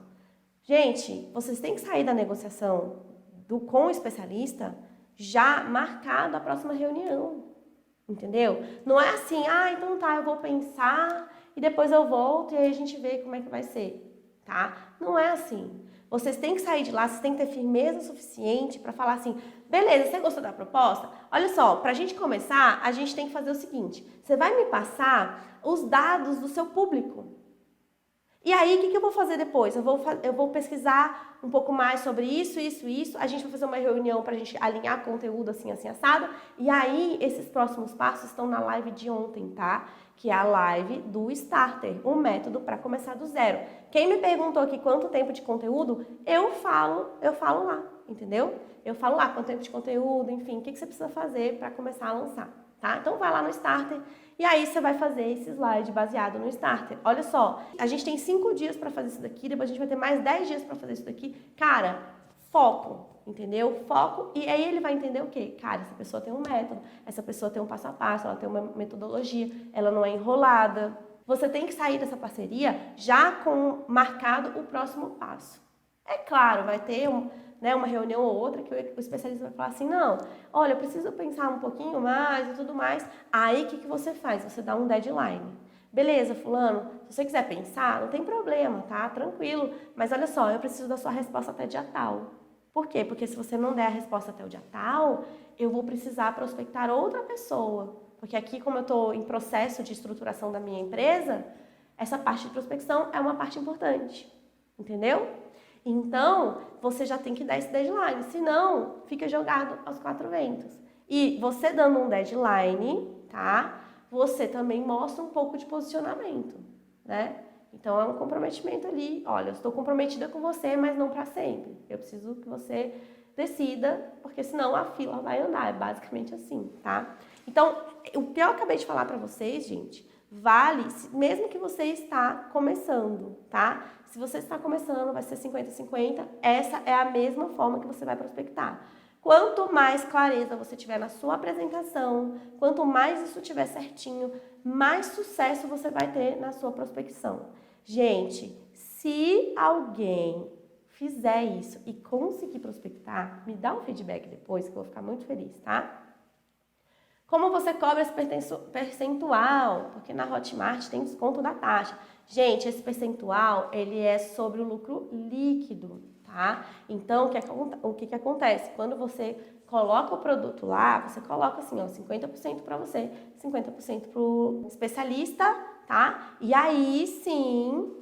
Gente, vocês têm que sair da negociação com o especialista já marcado a próxima reunião, entendeu? Não é assim, então tá, eu vou pensar e depois eu volto e aí a gente vê como é que vai ser, tá? Não é assim. Vocês têm que sair de lá, vocês têm que ter firmeza suficiente para falar assim, beleza, você gostou da proposta? Olha só, para a gente começar, a gente tem que fazer o seguinte, você vai me passar os dados do seu público. E aí, o que eu vou fazer depois? Eu vou pesquisar um pouco mais sobre isso. A gente vai fazer uma reunião para a gente alinhar conteúdo assim, assado. E aí, esses próximos passos estão na live de ontem, tá? Que é a live do Starter, um método para começar do zero. Quem me perguntou aqui quanto tempo de conteúdo, eu falo lá, entendeu? Eu falo lá quanto tempo de conteúdo, enfim, o que você precisa fazer para começar a lançar, tá? Então, vai lá no Starter. E aí você vai fazer esse slide baseado no Starter. Olha só, a gente tem 5 dias para fazer isso daqui, depois a gente vai ter mais 10 dias para fazer isso daqui. Cara, foco, entendeu? Foco, e aí ele vai entender o quê? Cara, essa pessoa tem um método, essa pessoa tem um passo a passo, ela tem uma metodologia, ela não é enrolada. Você tem que sair dessa parceria já com marcado o próximo passo. É claro, vai ter uma reunião ou outra que o especialista vai falar assim, não, olha, eu preciso pensar um pouquinho mais e tudo mais. Aí, o que você faz? Você dá um deadline. Beleza, fulano, se você quiser pensar, não tem problema, tá? Tranquilo. Mas olha só, eu preciso da sua resposta até dia tal. Por quê? Porque se você não der a resposta até o dia tal, eu vou precisar prospectar outra pessoa. Porque aqui, como eu estou em processo de estruturação da minha empresa, essa parte de prospecção é uma parte importante. Entendeu? Então, você já tem que dar esse deadline, senão fica jogado aos 4 ventos. E você dando um deadline, tá? Você também mostra um pouco de posicionamento, né? Então, é um comprometimento ali. Olha, eu estou comprometida com você, mas não para sempre. Eu preciso que você decida, porque senão a fila vai andar. É basicamente assim, tá? Então, o que eu acabei de falar para vocês, gente, vale mesmo que você está começando, tá? Se você está começando, vai ser 50-50. Essa é a mesma forma que você vai prospectar. Quanto mais clareza você tiver na sua apresentação, quanto mais isso estiver certinho, mais sucesso você vai ter na sua prospecção. Gente, se alguém fizer isso e conseguir prospectar, me dá um feedback depois que eu vou ficar muito feliz, tá? Como você cobra esse percentual? Porque na Hotmart tem desconto da taxa. Gente, esse percentual, ele é sobre o lucro líquido, tá? Então, o que acontece? Quando você coloca o produto lá, você coloca assim, ó, 50% para você, 50% para o especialista, tá? E aí, sim,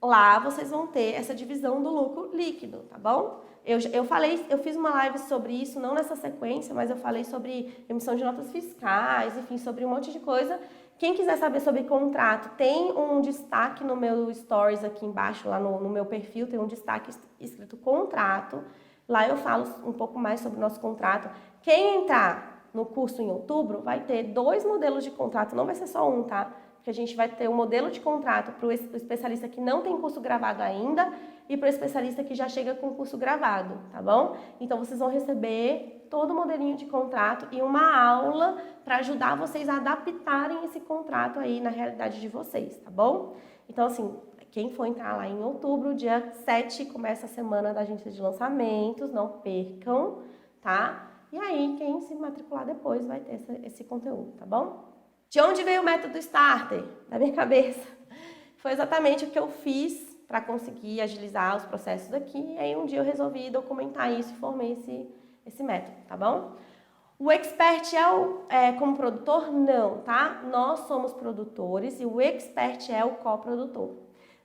lá vocês vão ter essa divisão do lucro líquido, tá bom? Eu fiz uma live sobre isso, não nessa sequência, mas eu falei sobre emissão de notas fiscais, enfim, sobre um monte de coisa. Quem quiser saber sobre contrato, tem um destaque no meu stories aqui embaixo, lá no meu perfil, tem um destaque escrito contrato. Lá eu falo um pouco mais sobre o nosso contrato. Quem entrar no curso em outubro vai ter 2 modelos de contrato, não vai ser só um, tá? Porque a gente vai ter um modelo de contrato para o especialista que não tem curso gravado ainda e para o especialista que já chega com curso gravado, tá bom? Então, vocês vão receber todo o modelinho de contrato e uma aula para ajudar vocês a adaptarem esse contrato aí na realidade de vocês, tá bom? Então, assim, quem for entrar lá em outubro, dia 7, começa a semana da agência de lançamentos, não percam, tá? E aí, quem se matricular depois vai ter esse conteúdo, tá bom? De onde veio o método Starter? Da minha cabeça. Foi exatamente o que eu fiz para conseguir agilizar os processos aqui. E aí um dia eu resolvi documentar isso e formei esse método, tá bom? O expert como produtor? Não, tá? Nós somos produtores e o expert é o coprodutor.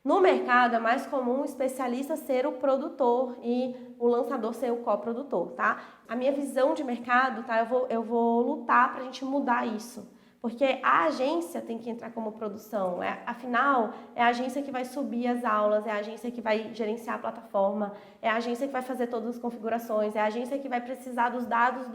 No mercado é mais comum o especialista ser o produtor e o lançador ser o coprodutor, tá? A minha visão de mercado, tá? Eu vou lutar para a gente mudar isso. Porque a agência tem que entrar como produção, afinal, é a agência que vai subir as aulas, é a agência que vai gerenciar a plataforma, é a agência que vai fazer todas as configurações, é a agência que vai precisar dos dados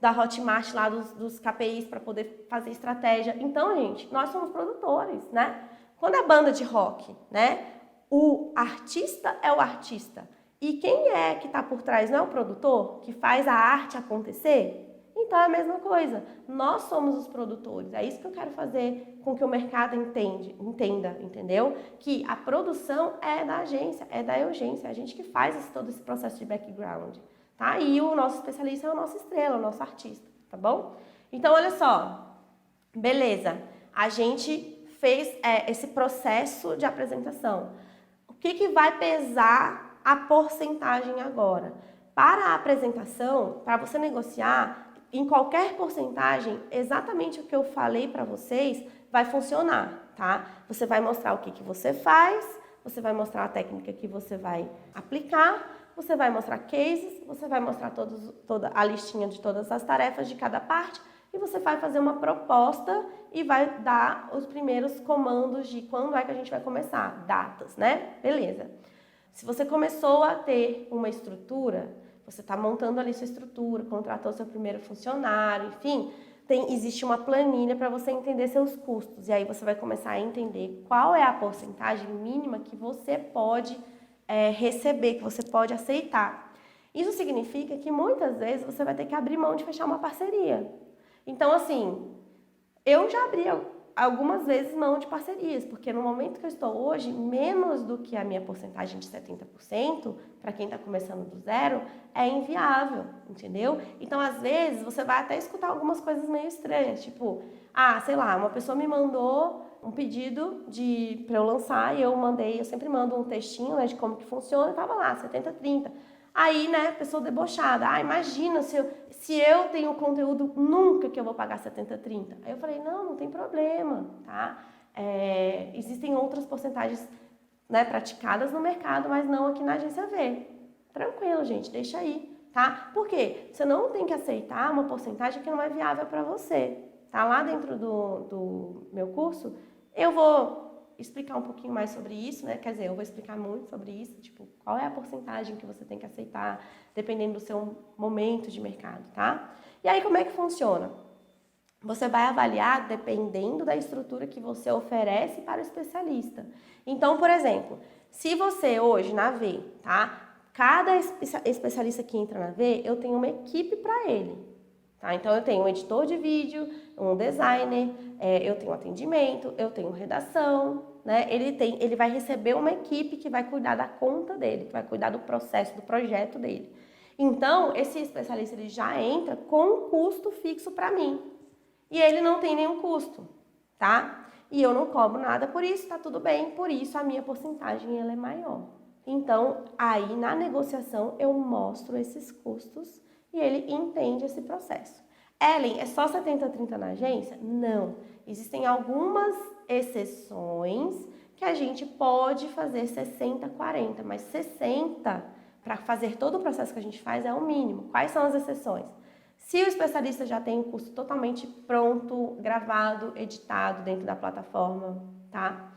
da Hotmart, lá dos KPIs para poder fazer estratégia. Então, gente, nós somos produtores, né? Quando é banda de rock, né? O artista é o artista. E quem é que está por trás? Não é o produtor que faz a arte acontecer? Então é a mesma coisa, nós somos os produtores, é isso que eu quero fazer com que o mercado entenda, entendeu? Que a produção é da agência, é da Eugência, é a gente que faz todo esse processo de background, tá? E o nosso especialista é o nosso estrela, o nosso artista, tá bom? Então olha só, beleza, a gente fez esse processo de apresentação. O que vai pesar a porcentagem agora. Para a apresentação, para você negociar, em qualquer porcentagem, exatamente o que eu falei para vocês vai funcionar, tá? Você vai mostrar o que você faz, você vai mostrar a técnica que você vai aplicar, você vai mostrar cases, você vai mostrar toda a listinha de todas as tarefas de cada parte e você vai fazer uma proposta e vai dar os primeiros comandos de quando é que a gente vai começar, datas, né? Beleza. Se você começou a ter uma estrutura, você está montando ali sua estrutura, contratou seu primeiro funcionário, enfim, existe uma planilha para você entender seus custos. E aí você vai começar a entender qual é a porcentagem mínima que você pode receber, que você pode aceitar. Isso significa que muitas vezes você vai ter que abrir mão de fechar uma parceria. Então, assim, eu já abri algumas vezes mão de parcerias, porque no momento que eu estou hoje, menos do que a minha porcentagem de 70%, para quem está começando do zero, é inviável, entendeu? Então, às vezes, você vai até escutar algumas coisas meio estranhas, tipo, sei lá, uma pessoa me mandou um pedido para eu lançar e eu sempre mando um textinho, né, de como que funciona e tava lá, 70-30. Aí, né, pessoa debochada, imagina se eu tenho conteúdo, nunca que eu vou pagar 70-30. Aí eu falei, não tem problema, tá? Existem outras porcentagens, né, praticadas no mercado, mas não aqui na agência V. Tranquilo, gente, deixa aí, tá? Por quê? Você não tem que aceitar uma porcentagem que não é viável para você, tá? Lá dentro do meu curso, eu vou explicar um pouquinho mais sobre isso, né? Quer dizer, eu vou explicar muito sobre isso, tipo, qual é a porcentagem que você tem que aceitar, dependendo do seu momento de mercado, tá? E aí, como é que funciona? Você vai avaliar dependendo da estrutura que você oferece para o especialista. Então, por exemplo, se você hoje na V, tá? Cada especialista que entra na V, eu tenho uma equipe para ele, tá? Então, eu tenho um editor de vídeo, um designer, eu tenho atendimento, eu tenho redação, né? Ele vai receber uma equipe que vai cuidar da conta dele, que vai cuidar do processo, do projeto dele. Então, esse especialista ele já entra com um custo fixo para mim. E ele não tem nenhum custo, tá? E eu não cobro nada por isso, tá tudo bem, por isso a minha porcentagem ela é maior. Então, aí na negociação eu mostro esses custos e ele entende esse processo. Ellen, é só 70-30 na agência? Não. Existem algumas exceções que a gente pode fazer 60-40, mas 60 para fazer todo o processo que a gente faz é o mínimo. Quais são as exceções? Se o especialista já tem o curso totalmente pronto, gravado, editado dentro da plataforma, tá?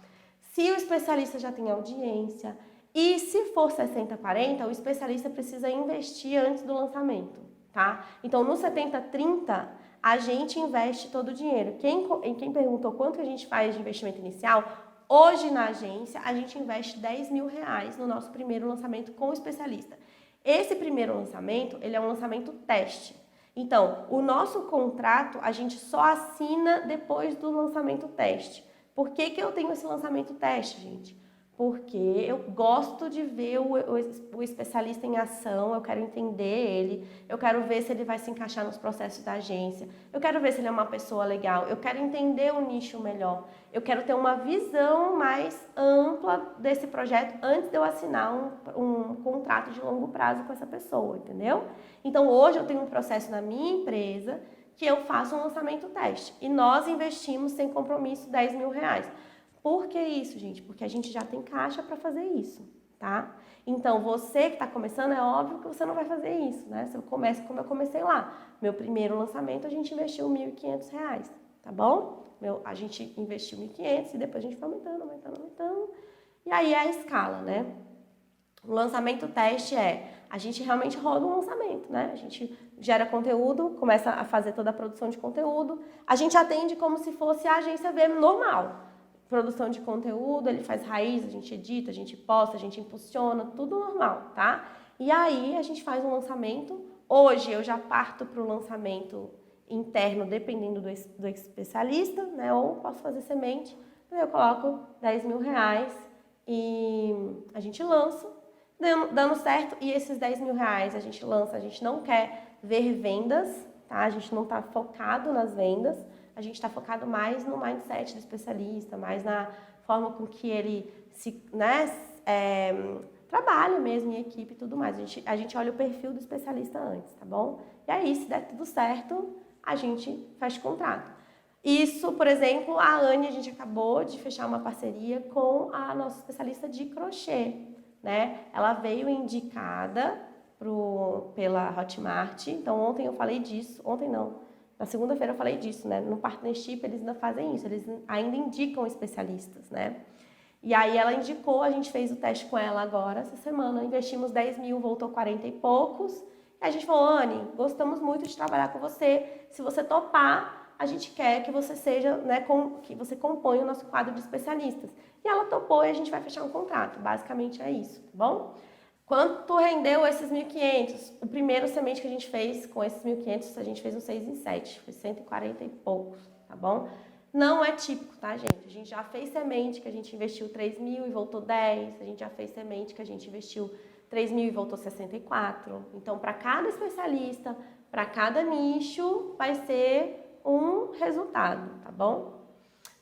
Se o especialista já tem audiência e se for 60-40, o especialista precisa investir antes do lançamento, tá? Então, no 70-30, a gente investe todo o dinheiro. Quem perguntou quanto que a gente faz de investimento inicial, hoje na agência a gente investe R$10.000 no nosso primeiro lançamento com o especialista. Esse primeiro lançamento, ele é um lançamento teste. Então, o nosso contrato a gente só assina depois do lançamento teste. Por que eu tenho esse lançamento teste, gente? Porque eu gosto de ver o especialista em ação, eu quero entender ele, eu quero ver se ele vai se encaixar nos processos da agência, eu quero ver se ele é uma pessoa legal, eu quero entender o nicho melhor, eu quero ter uma visão mais ampla desse projeto antes de eu assinar um contrato de longo prazo com essa pessoa, entendeu? Então, hoje eu tenho um processo na minha empresa que eu faço um lançamento teste e nós investimos sem compromisso R$10.000. Por que isso, gente? Porque a gente já tem caixa para fazer isso, tá? Então, você que está começando, é óbvio que você não vai fazer isso, né? Você começa como eu comecei lá. Meu primeiro lançamento, a gente investiu R$1.500, tá bom? A gente investiu R$1.500 e depois a gente foi aumentando. E aí é a escala, né? O lançamento teste a gente realmente roda um lançamento, né? A gente gera conteúdo, começa a fazer toda a produção de conteúdo. A gente atende como se fosse a agência V normal. Produção de conteúdo, ele faz raiz, a gente edita, a gente posta, a gente impulsiona, tudo normal, tá? E aí a gente faz um lançamento. Hoje eu já parto para o lançamento interno, dependendo do especialista, né? Ou posso fazer semente, eu coloco R$10.000 e a gente lança, dando certo. E esses R$10.000 a gente lança, a gente não quer ver vendas, tá? A gente não está focado nas vendas. A gente está focado mais no mindset do especialista, mais na forma com que ele trabalha mesmo em equipe e tudo mais. A gente olha o perfil do especialista antes, tá bom? E aí, se der tudo certo, a gente fecha o contrato. Isso, por exemplo, a Anne, a gente acabou de fechar uma parceria com a nossa especialista de crochê, né? Ela veio indicada pela Hotmart. Então, ontem eu falei disso. Ontem não. Na segunda-feira eu falei disso, né? No partnership, eles ainda fazem isso. Eles ainda indicam especialistas, né? E aí ela indicou, a gente fez o teste com ela agora, essa semana, investimos 10 mil, voltou 40 e poucos. E a gente falou, Anne, gostamos muito de trabalhar com você, se você topar, a gente quer que você seja, né, que você componha o nosso quadro de especialistas. E ela topou e a gente vai fechar um contrato, basicamente é isso, tá bom? Quanto rendeu esses 1.500? O primeiro semente que a gente fez com esses 1.500, a gente fez um 6 em 7, foi 140 e poucos, tá bom? Não é típico, tá, gente? A gente já fez semente que a gente investiu 3 mil e voltou 10. A gente já fez semente que a gente investiu 3 mil e voltou 64. Então, para cada especialista, para cada nicho, vai ser um resultado, tá bom?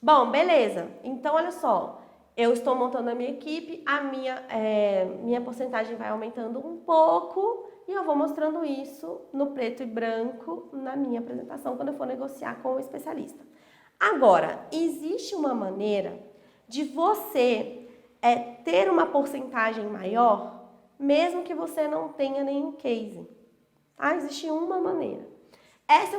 Bom, beleza. Então, olha só. Eu estou montando a minha equipe, a minha porcentagem vai aumentando um pouco e eu vou mostrando isso no preto e branco na minha apresentação quando eu for negociar com o especialista. Agora, existe uma maneira de você ter uma porcentagem maior, mesmo que você não tenha nenhum case. Tá? Existe uma maneira. Essa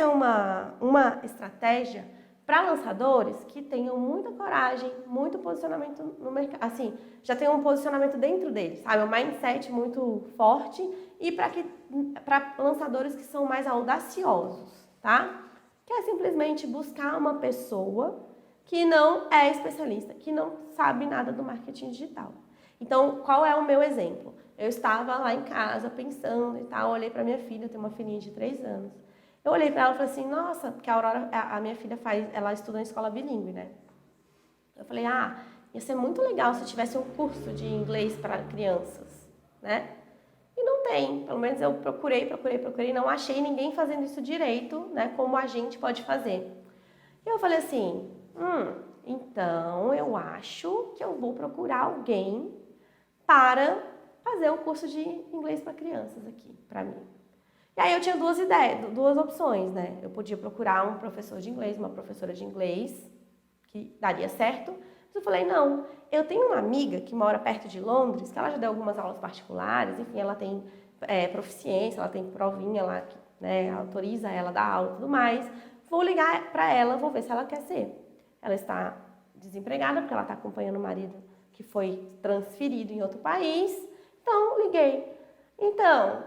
é uma estratégia para lançadores que tenham muita coragem, muito posicionamento no mercado, assim, já tenham um posicionamento dentro deles, sabe? Um mindset muito forte e para lançadores que são mais audaciosos, tá? Que é simplesmente buscar uma pessoa que não é especialista, que não sabe nada do marketing digital. Então, qual é o meu exemplo? Eu estava lá em casa pensando e tal, olhei para minha filha, eu tenho uma filhinha de 3 anos. Eu olhei para ela e falei assim, nossa, porque a Aurora, a minha filha ela estuda em escola bilíngue, né? Eu falei, ia ser muito legal se tivesse um curso de inglês para crianças, né? E não tem, pelo menos eu procurei, não achei ninguém fazendo isso direito, né? Como a gente pode fazer. E eu falei assim, então eu acho que eu vou procurar alguém para fazer um curso de inglês para crianças aqui, para mim. E aí eu tinha duas opções, né? Eu podia procurar um professor de inglês, uma professora de inglês, que daria certo. Mas eu falei, não, eu tenho uma amiga que mora perto de Londres, que ela já deu algumas aulas particulares, enfim, ela tem proficiência, ela tem provinha lá, que né, autoriza ela a dar aula e tudo mais. Vou ligar para ela, vou ver se ela quer ser. Ela está desempregada, porque ela está acompanhando o marido que foi transferido em outro país. Então, liguei. Então,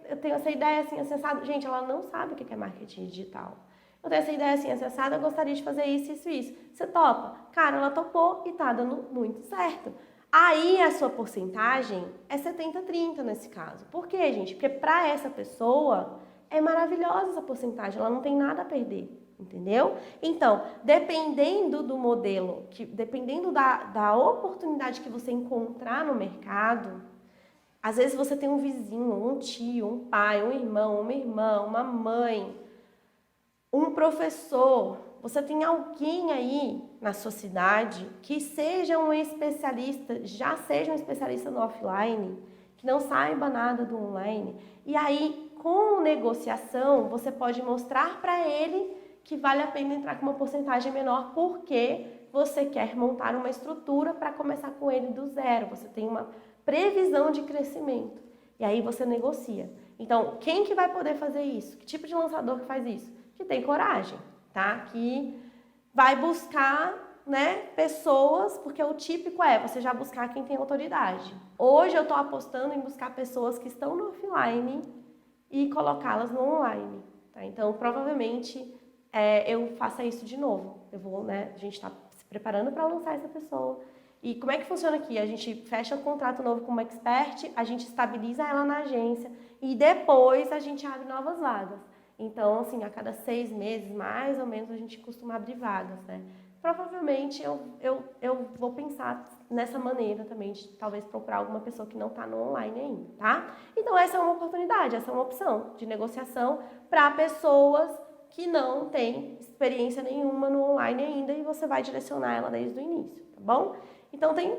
eu tenho essa ideia assim, acessada. Gente, ela não sabe o que é marketing digital. Eu tenho essa ideia assim, acessada, eu gostaria de fazer isso, isso, isso. Você topa? Cara, ela topou e tá dando muito certo. Aí a sua porcentagem é 70-30 nesse caso. Por quê, gente? Porque para essa pessoa é maravilhosa essa porcentagem, ela não tem nada a perder, entendeu? Então, dependendo do modelo, dependendo da oportunidade que você encontrar no mercado, às vezes você tem um vizinho, um tio, um pai, um irmão, uma irmã, uma mãe, um professor, você tem alguém aí na sua cidade que seja um especialista, já seja um especialista no offline, que não saiba nada do online. E aí, com negociação, você pode mostrar para ele que vale a pena entrar com uma porcentagem menor porque você quer montar uma estrutura para começar com ele do zero. Você tem uma previsão de crescimento. E aí você negocia. Então, quem que vai poder fazer isso? Que tipo de lançador que faz isso? Que tem coragem, tá? Que vai buscar, né, pessoas, porque o típico é você já buscar quem tem autoridade. Hoje eu estou apostando em buscar pessoas que estão no offline e colocá-las no online, tá? Então, provavelmente, eu faça isso de novo. A gente está se preparando para lançar essa pessoa. E como é que funciona aqui? A gente fecha um contrato novo com uma expert, a gente estabiliza ela na agência e depois a gente abre novas vagas. Então, assim, a cada 6 meses, mais ou menos, a gente costuma abrir vagas, né? Provavelmente eu vou pensar nessa maneira também, de talvez procurar alguma pessoa que não está no online ainda, tá? Então, essa é uma oportunidade, essa é uma opção de negociação para pessoas que não têm experiência nenhuma no online ainda e você vai direcionar ela desde o início, tá bom? Então, tem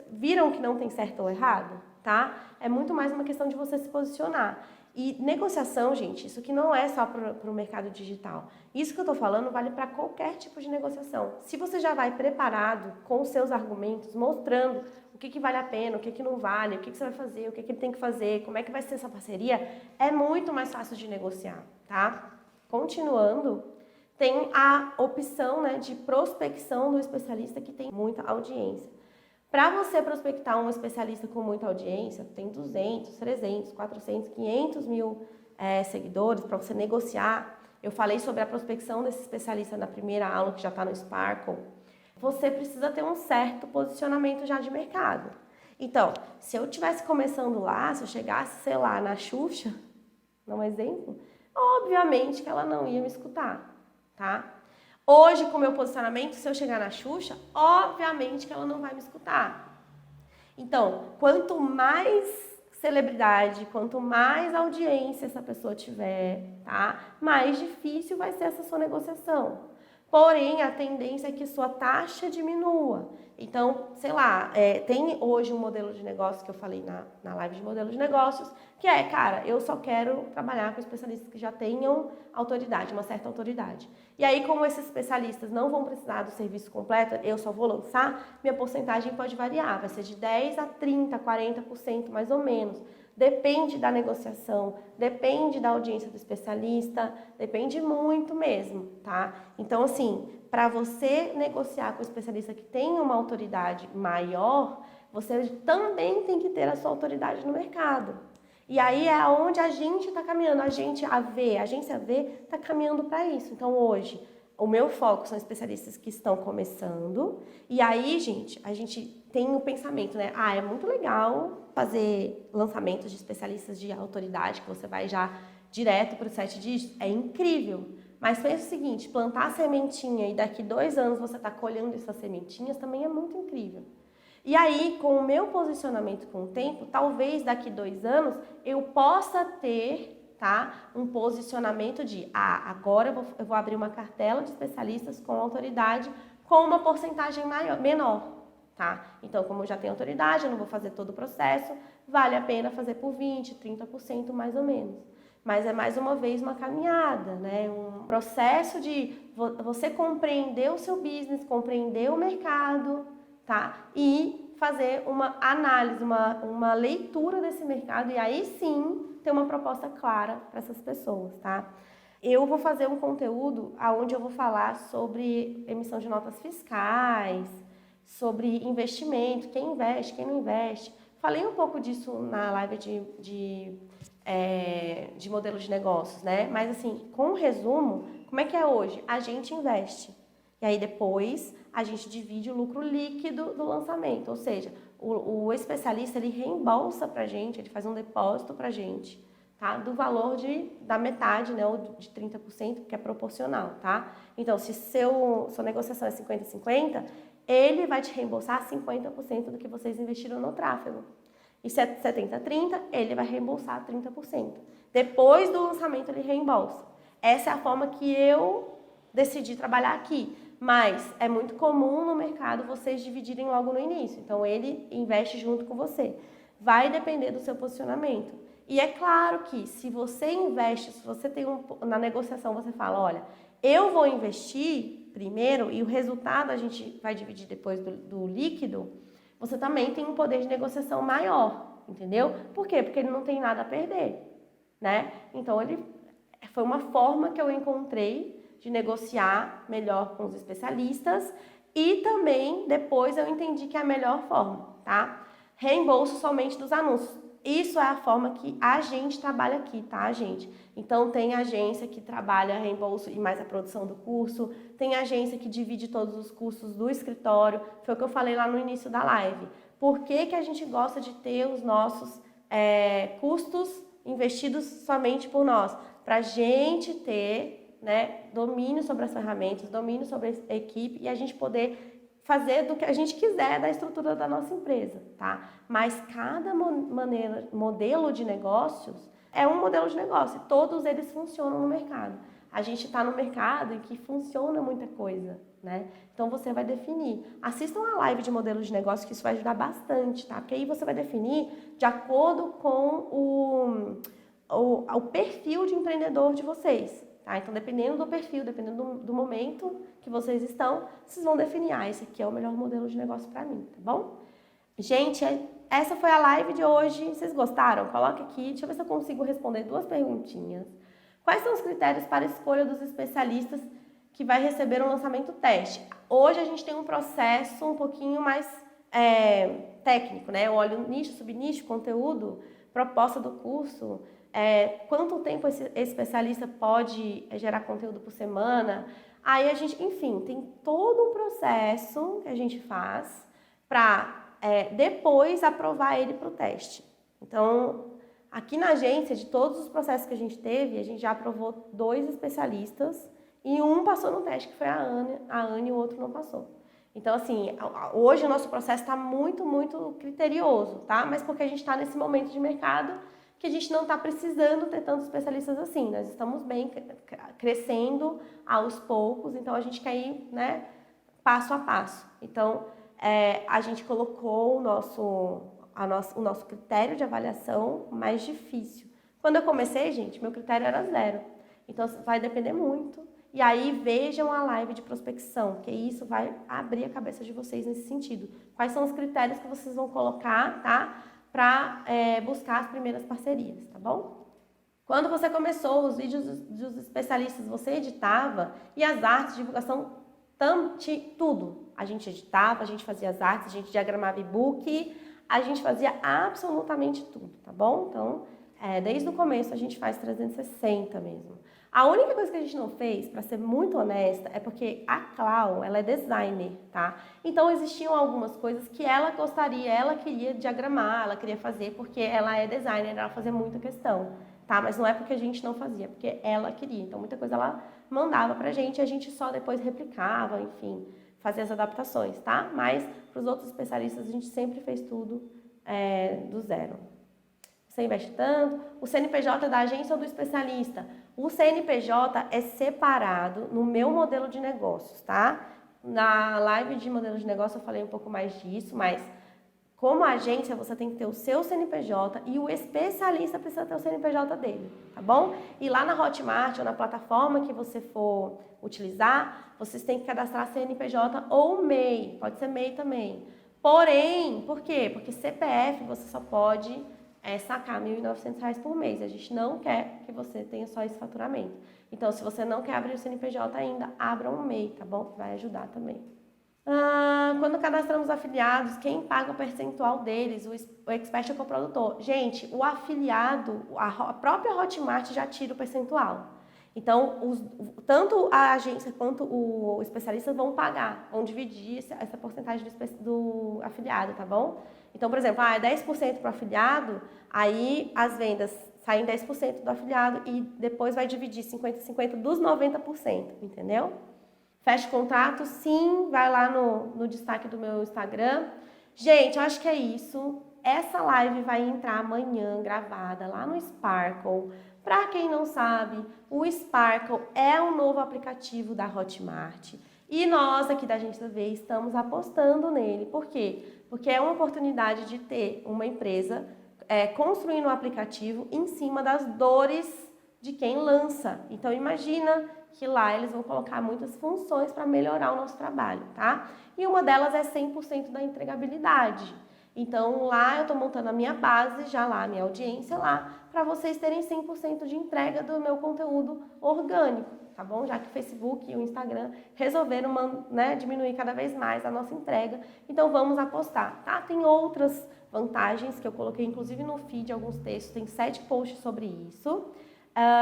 viram que não tem certo ou errado, tá? É muito mais uma questão de você se posicionar. E negociação, gente, isso aqui não é só para o mercado digital. Isso que eu estou falando vale para qualquer tipo de negociação. Se você já vai preparado com os seus argumentos, mostrando o que vale a pena, o que não vale, o que você vai fazer, o que ele tem que fazer, como é que vai ser essa parceria, é muito mais fácil de negociar, tá? Continuando, tem a opção, né, de prospecção do especialista que tem muita audiência. Para você prospectar um especialista com muita audiência, tem 200, 300, 400, 500 mil seguidores para você negociar. Eu falei sobre a prospecção desse especialista na primeira aula, que já está no Sparkle. Você precisa ter um certo posicionamento já de mercado. Então, se eu estivesse começando lá, se eu chegasse, sei lá, na Xuxa, dá um exemplo, obviamente que ela não ia me escutar, tá? Hoje, com o meu posicionamento, se eu chegar na Xuxa, obviamente que ela não vai me escutar. Então, quanto mais celebridade, quanto mais audiência essa pessoa tiver, tá? Mais difícil vai ser essa sua negociação. Porém, a tendência é que sua taxa diminua. Então, sei lá, tem hoje um modelo de negócio que eu falei na live de modelo de negócios, que é, cara, eu só quero trabalhar com especialistas que já tenham autoridade, uma certa autoridade. E aí, como esses especialistas não vão precisar do serviço completo, eu só vou lançar, minha porcentagem pode variar, vai ser de 10% a 30%, 40% mais ou menos. Depende da negociação, depende da audiência do especialista, depende muito mesmo, tá? Então, assim, para você negociar com o especialista que tem uma autoridade maior, você também tem que ter a sua autoridade no mercado. E aí é onde a gente está caminhando, a agência AV está caminhando para isso. Então, hoje, o meu foco são especialistas que estão começando. E aí, gente, a gente tem o pensamento, né? É muito legal fazer lançamentos de especialistas de autoridade, que você vai já direto para os 7 dígitos. É incrível. Mas pensa o seguinte, plantar a sementinha e daqui 2 anos você está colhendo essas sementinhas também é muito incrível. E aí, com o meu posicionamento com o tempo, talvez daqui 2 anos eu possa ter, tá, um posicionamento de, agora eu vou abrir uma cartela de especialistas com autoridade com uma porcentagem menor, tá? Então, como eu já tenho autoridade, eu não vou fazer todo o processo, vale a pena fazer por 20%, 30% mais ou menos. Mas é mais uma vez uma caminhada, né? Um processo de você compreender o seu business, compreender o mercado, tá? E fazer uma análise, uma leitura desse mercado e aí sim ter uma proposta clara para essas pessoas, tá? Eu vou fazer um conteúdo onde eu vou falar sobre emissão de notas fiscais, sobre investimento, quem investe, quem não investe. Falei um pouco disso na live de modelo de negócios, né? Mas assim, com um resumo, como é que é hoje? A gente investe. E aí depois a gente divide o lucro líquido do lançamento. Ou seja, o especialista ele reembolsa pra gente, ele faz um depósito pra gente, tá? Do valor da metade, né? Ou de 30%, que é proporcional, tá? Então, se sua negociação é 50-50, ele vai te reembolsar 50% do que vocês investiram no tráfego. E se é 70-30, ele vai reembolsar 30%. Depois do lançamento, ele reembolsa. Essa é a forma que eu decidi trabalhar aqui. Mas é muito comum no mercado vocês dividirem logo no início. Então, ele investe junto com você. Vai depender do seu posicionamento. E é claro que se você investe, se você tem na negociação, você fala, olha, eu vou investir primeiro e o resultado a gente vai dividir depois do líquido, você também tem um poder de negociação maior, entendeu? Por quê? Porque ele não tem nada a perder, né? Então, foi uma forma que eu encontrei de negociar melhor com os especialistas e também depois eu entendi que é a melhor forma, tá? Reembolso somente dos anúncios. Isso é a forma que a gente trabalha aqui, tá, gente? Então, tem agência que trabalha reembolso e mais a produção do curso, tem agência que divide todos os custos do escritório, foi o que eu falei lá no início da live. Por que a gente gosta de ter os nossos custos investidos somente por nós? Para a gente ter, né, domínio sobre as ferramentas, domínio sobre a equipe e a gente poder fazer do que a gente quiser da estrutura da nossa empresa, tá? Mas cada modelo de negócios é um modelo de negócio, todos eles funcionam no mercado. A gente está no mercado em que funciona muita coisa, né? Então você vai definir. Assistam a live de modelo de negócio, que isso vai ajudar bastante, tá? Porque aí você vai definir de acordo com o perfil de empreendedor de vocês, tá? Então, dependendo do perfil, dependendo do momento que vocês estão, vocês vão definir, esse aqui é o melhor modelo de negócio para mim, tá bom? Gente, essa foi a live de hoje. Vocês gostaram? Coloca aqui, deixa eu ver se eu consigo responder 2 perguntinhas. Quais são os critérios para a escolha dos especialistas que vai receber um lançamento teste? Hoje a gente tem um processo um pouquinho mais técnico, né? Eu olho nicho, subnicho, conteúdo, proposta do curso, quanto tempo esse especialista pode gerar conteúdo por semana. Aí a gente, enfim, tem todo um processo que a gente faz para depois aprovar ele para o teste. Então, aqui na agência, de todos os processos que a gente teve, a gente já aprovou 2 especialistas e um passou no teste, que foi a Anne e o outro não passou. Então, assim, hoje o nosso processo está muito, muito criterioso, tá? Mas porque a gente está nesse momento de mercado que a gente não está precisando ter tantos especialistas assim. Nós estamos bem crescendo aos poucos, então a gente quer ir, né, passo a passo. Então, a gente colocou o nosso critério de avaliação mais difícil. Quando eu comecei, gente, meu critério era 0. Então, vai depender muito. E aí, vejam a live de prospecção, que isso vai abrir a cabeça de vocês nesse sentido. Quais são os critérios que vocês vão colocar, tá? Para buscar as primeiras parcerias, tá bom? Quando você começou, os vídeos dos especialistas você editava e as artes de divulgação, tudo. A gente editava, a gente fazia as artes, a gente diagramava e-book, a gente fazia absolutamente tudo, tá bom? Então, desde o começo a gente faz 360 mesmo. A única coisa que a gente não fez, para ser muito honesta, é porque a Clau, ela é designer, tá? Então existiam algumas coisas que ela gostaria, ela queria diagramar, ela queria fazer, porque ela é designer, ela fazia muita questão, tá? Mas não é porque a gente não fazia, porque ela queria. Então muita coisa ela mandava pra gente e a gente só depois replicava, enfim, fazia as adaptações, tá? Mas para os outros especialistas a gente sempre fez tudo do 0. Você investe tanto, o CNPJ da agência ou do especialista? O CNPJ é separado no meu modelo de negócios, tá? Na live de modelo de negócio eu falei um pouco mais disso, mas como agência você tem que ter o seu CNPJ e o especialista precisa ter o CNPJ dele, tá bom? E lá na Hotmart ou na plataforma que você for utilizar, vocês têm que cadastrar CNPJ ou MEI, pode ser MEI também. Porém, por quê? Porque CPF você só pode sacar R$ 1.900 por mês. A gente não quer que você tenha só esse faturamento. Então, se você não quer abrir o CNPJ ainda, abra um MEI, tá bom? Que vai ajudar também. Quando cadastramos afiliados, quem paga o percentual deles? O Expert é o coprodutor. Gente, o afiliado, a própria Hotmart já tira o percentual. Então, tanto a agência quanto o especialista vão pagar, vão dividir essa porcentagem do afiliado, tá bom? Então, por exemplo, é 10% para o afiliado, aí as vendas saem 10% do afiliado e depois vai dividir 50-50 dos 90%, entendeu? Fecha o contrato, sim, vai lá no destaque do meu Instagram. Gente, eu acho que é isso. Essa live vai entrar amanhã, gravada, lá no Sparkle. Para quem não sabe, o Sparkle é um novo aplicativo da Hotmart. E nós aqui da Agência V estamos apostando nele. Por quê? Porque é uma oportunidade de ter uma empresa construindo um aplicativo em cima das dores de quem lança. Então imagina que lá eles vão colocar muitas funções para melhorar o nosso trabalho, tá? E uma delas é 100% da entregabilidade. Então lá eu estou montando a minha base, já lá a minha audiência lá, para vocês terem 100% de entrega do meu conteúdo orgânico, tá bom? Já que o Facebook e o Instagram resolveram diminuir cada vez mais a nossa entrega, então vamos apostar, tá? Tem outras vantagens que eu coloquei inclusive no feed, alguns textos, tem 7 posts sobre isso.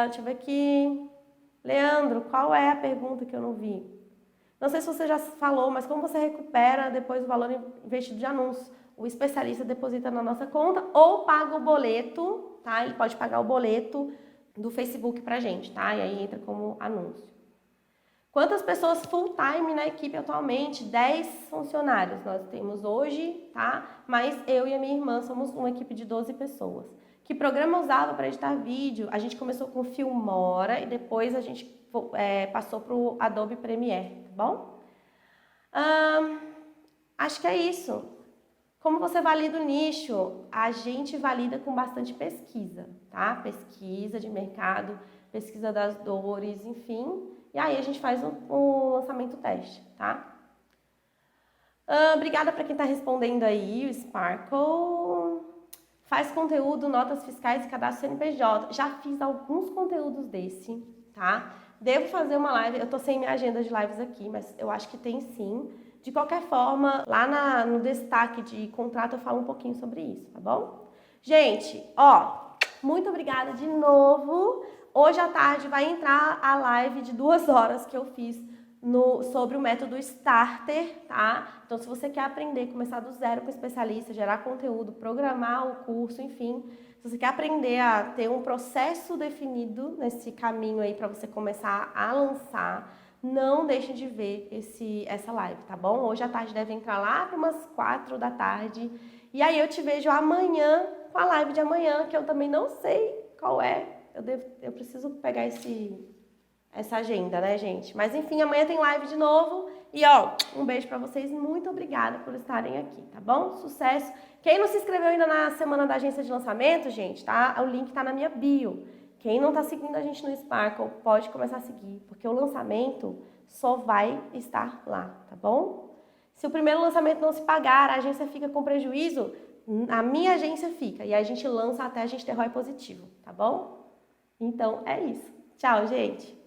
Deixa eu ver aqui. Leandro, qual é a pergunta que eu não vi? Não sei se você já falou, mas como você recupera depois o valor investido de anúncios? O especialista deposita na nossa conta ou paga o boleto, tá? Ele pode pagar o boleto do Facebook pra gente, tá? E aí entra como anúncio. Quantas pessoas full time na equipe atualmente? 10 funcionários nós temos hoje, tá? Mas eu e a minha irmã somos uma equipe de 12 pessoas. Que programa usava para editar vídeo? A gente começou com o Filmora e depois a gente passou para o Adobe Premiere, tá bom? Acho que é isso. Como você valida o nicho? A gente valida com bastante pesquisa, tá? Pesquisa de mercado, pesquisa das dores, enfim. E aí a gente faz o lançamento teste, tá? Obrigada para quem está respondendo aí, o Sparkle. Faz conteúdo, notas fiscais e cadastro CNPJ. Já fiz alguns conteúdos desse, tá? Devo fazer uma live, eu tô sem minha agenda de lives aqui, mas eu acho que tem sim. De qualquer forma, lá no destaque de contrato eu falo um pouquinho sobre isso, tá bom? Gente, ó, muito obrigada de novo. Hoje à tarde vai entrar a live de 2 horas que eu fiz sobre o método Starter, tá? Então, se você quer aprender, começar do zero com o especialista, gerar conteúdo, programar o curso, enfim, se você quer aprender a ter um processo definido nesse caminho aí para você começar a lançar, não deixe de ver essa live, tá bom? Hoje à tarde deve entrar lá para umas 4 da tarde. E aí eu te vejo amanhã com a live de amanhã, que eu também não sei qual é. Eu preciso pegar essa agenda, né, gente? Mas enfim, amanhã tem live de novo. E ó, um beijo pra vocês. Muito obrigada por estarem aqui, tá bom? Sucesso. Quem não se inscreveu ainda na semana da agência de lançamento, gente, tá? O link tá na minha bio. Quem não tá seguindo a gente no Sparkle, pode começar a seguir, porque o lançamento só vai estar lá, tá bom? Se o primeiro lançamento não se pagar, a agência fica com prejuízo, a minha agência fica. E a gente lança até a gente ter ROI positivo, tá bom? Então, é isso. Tchau, gente!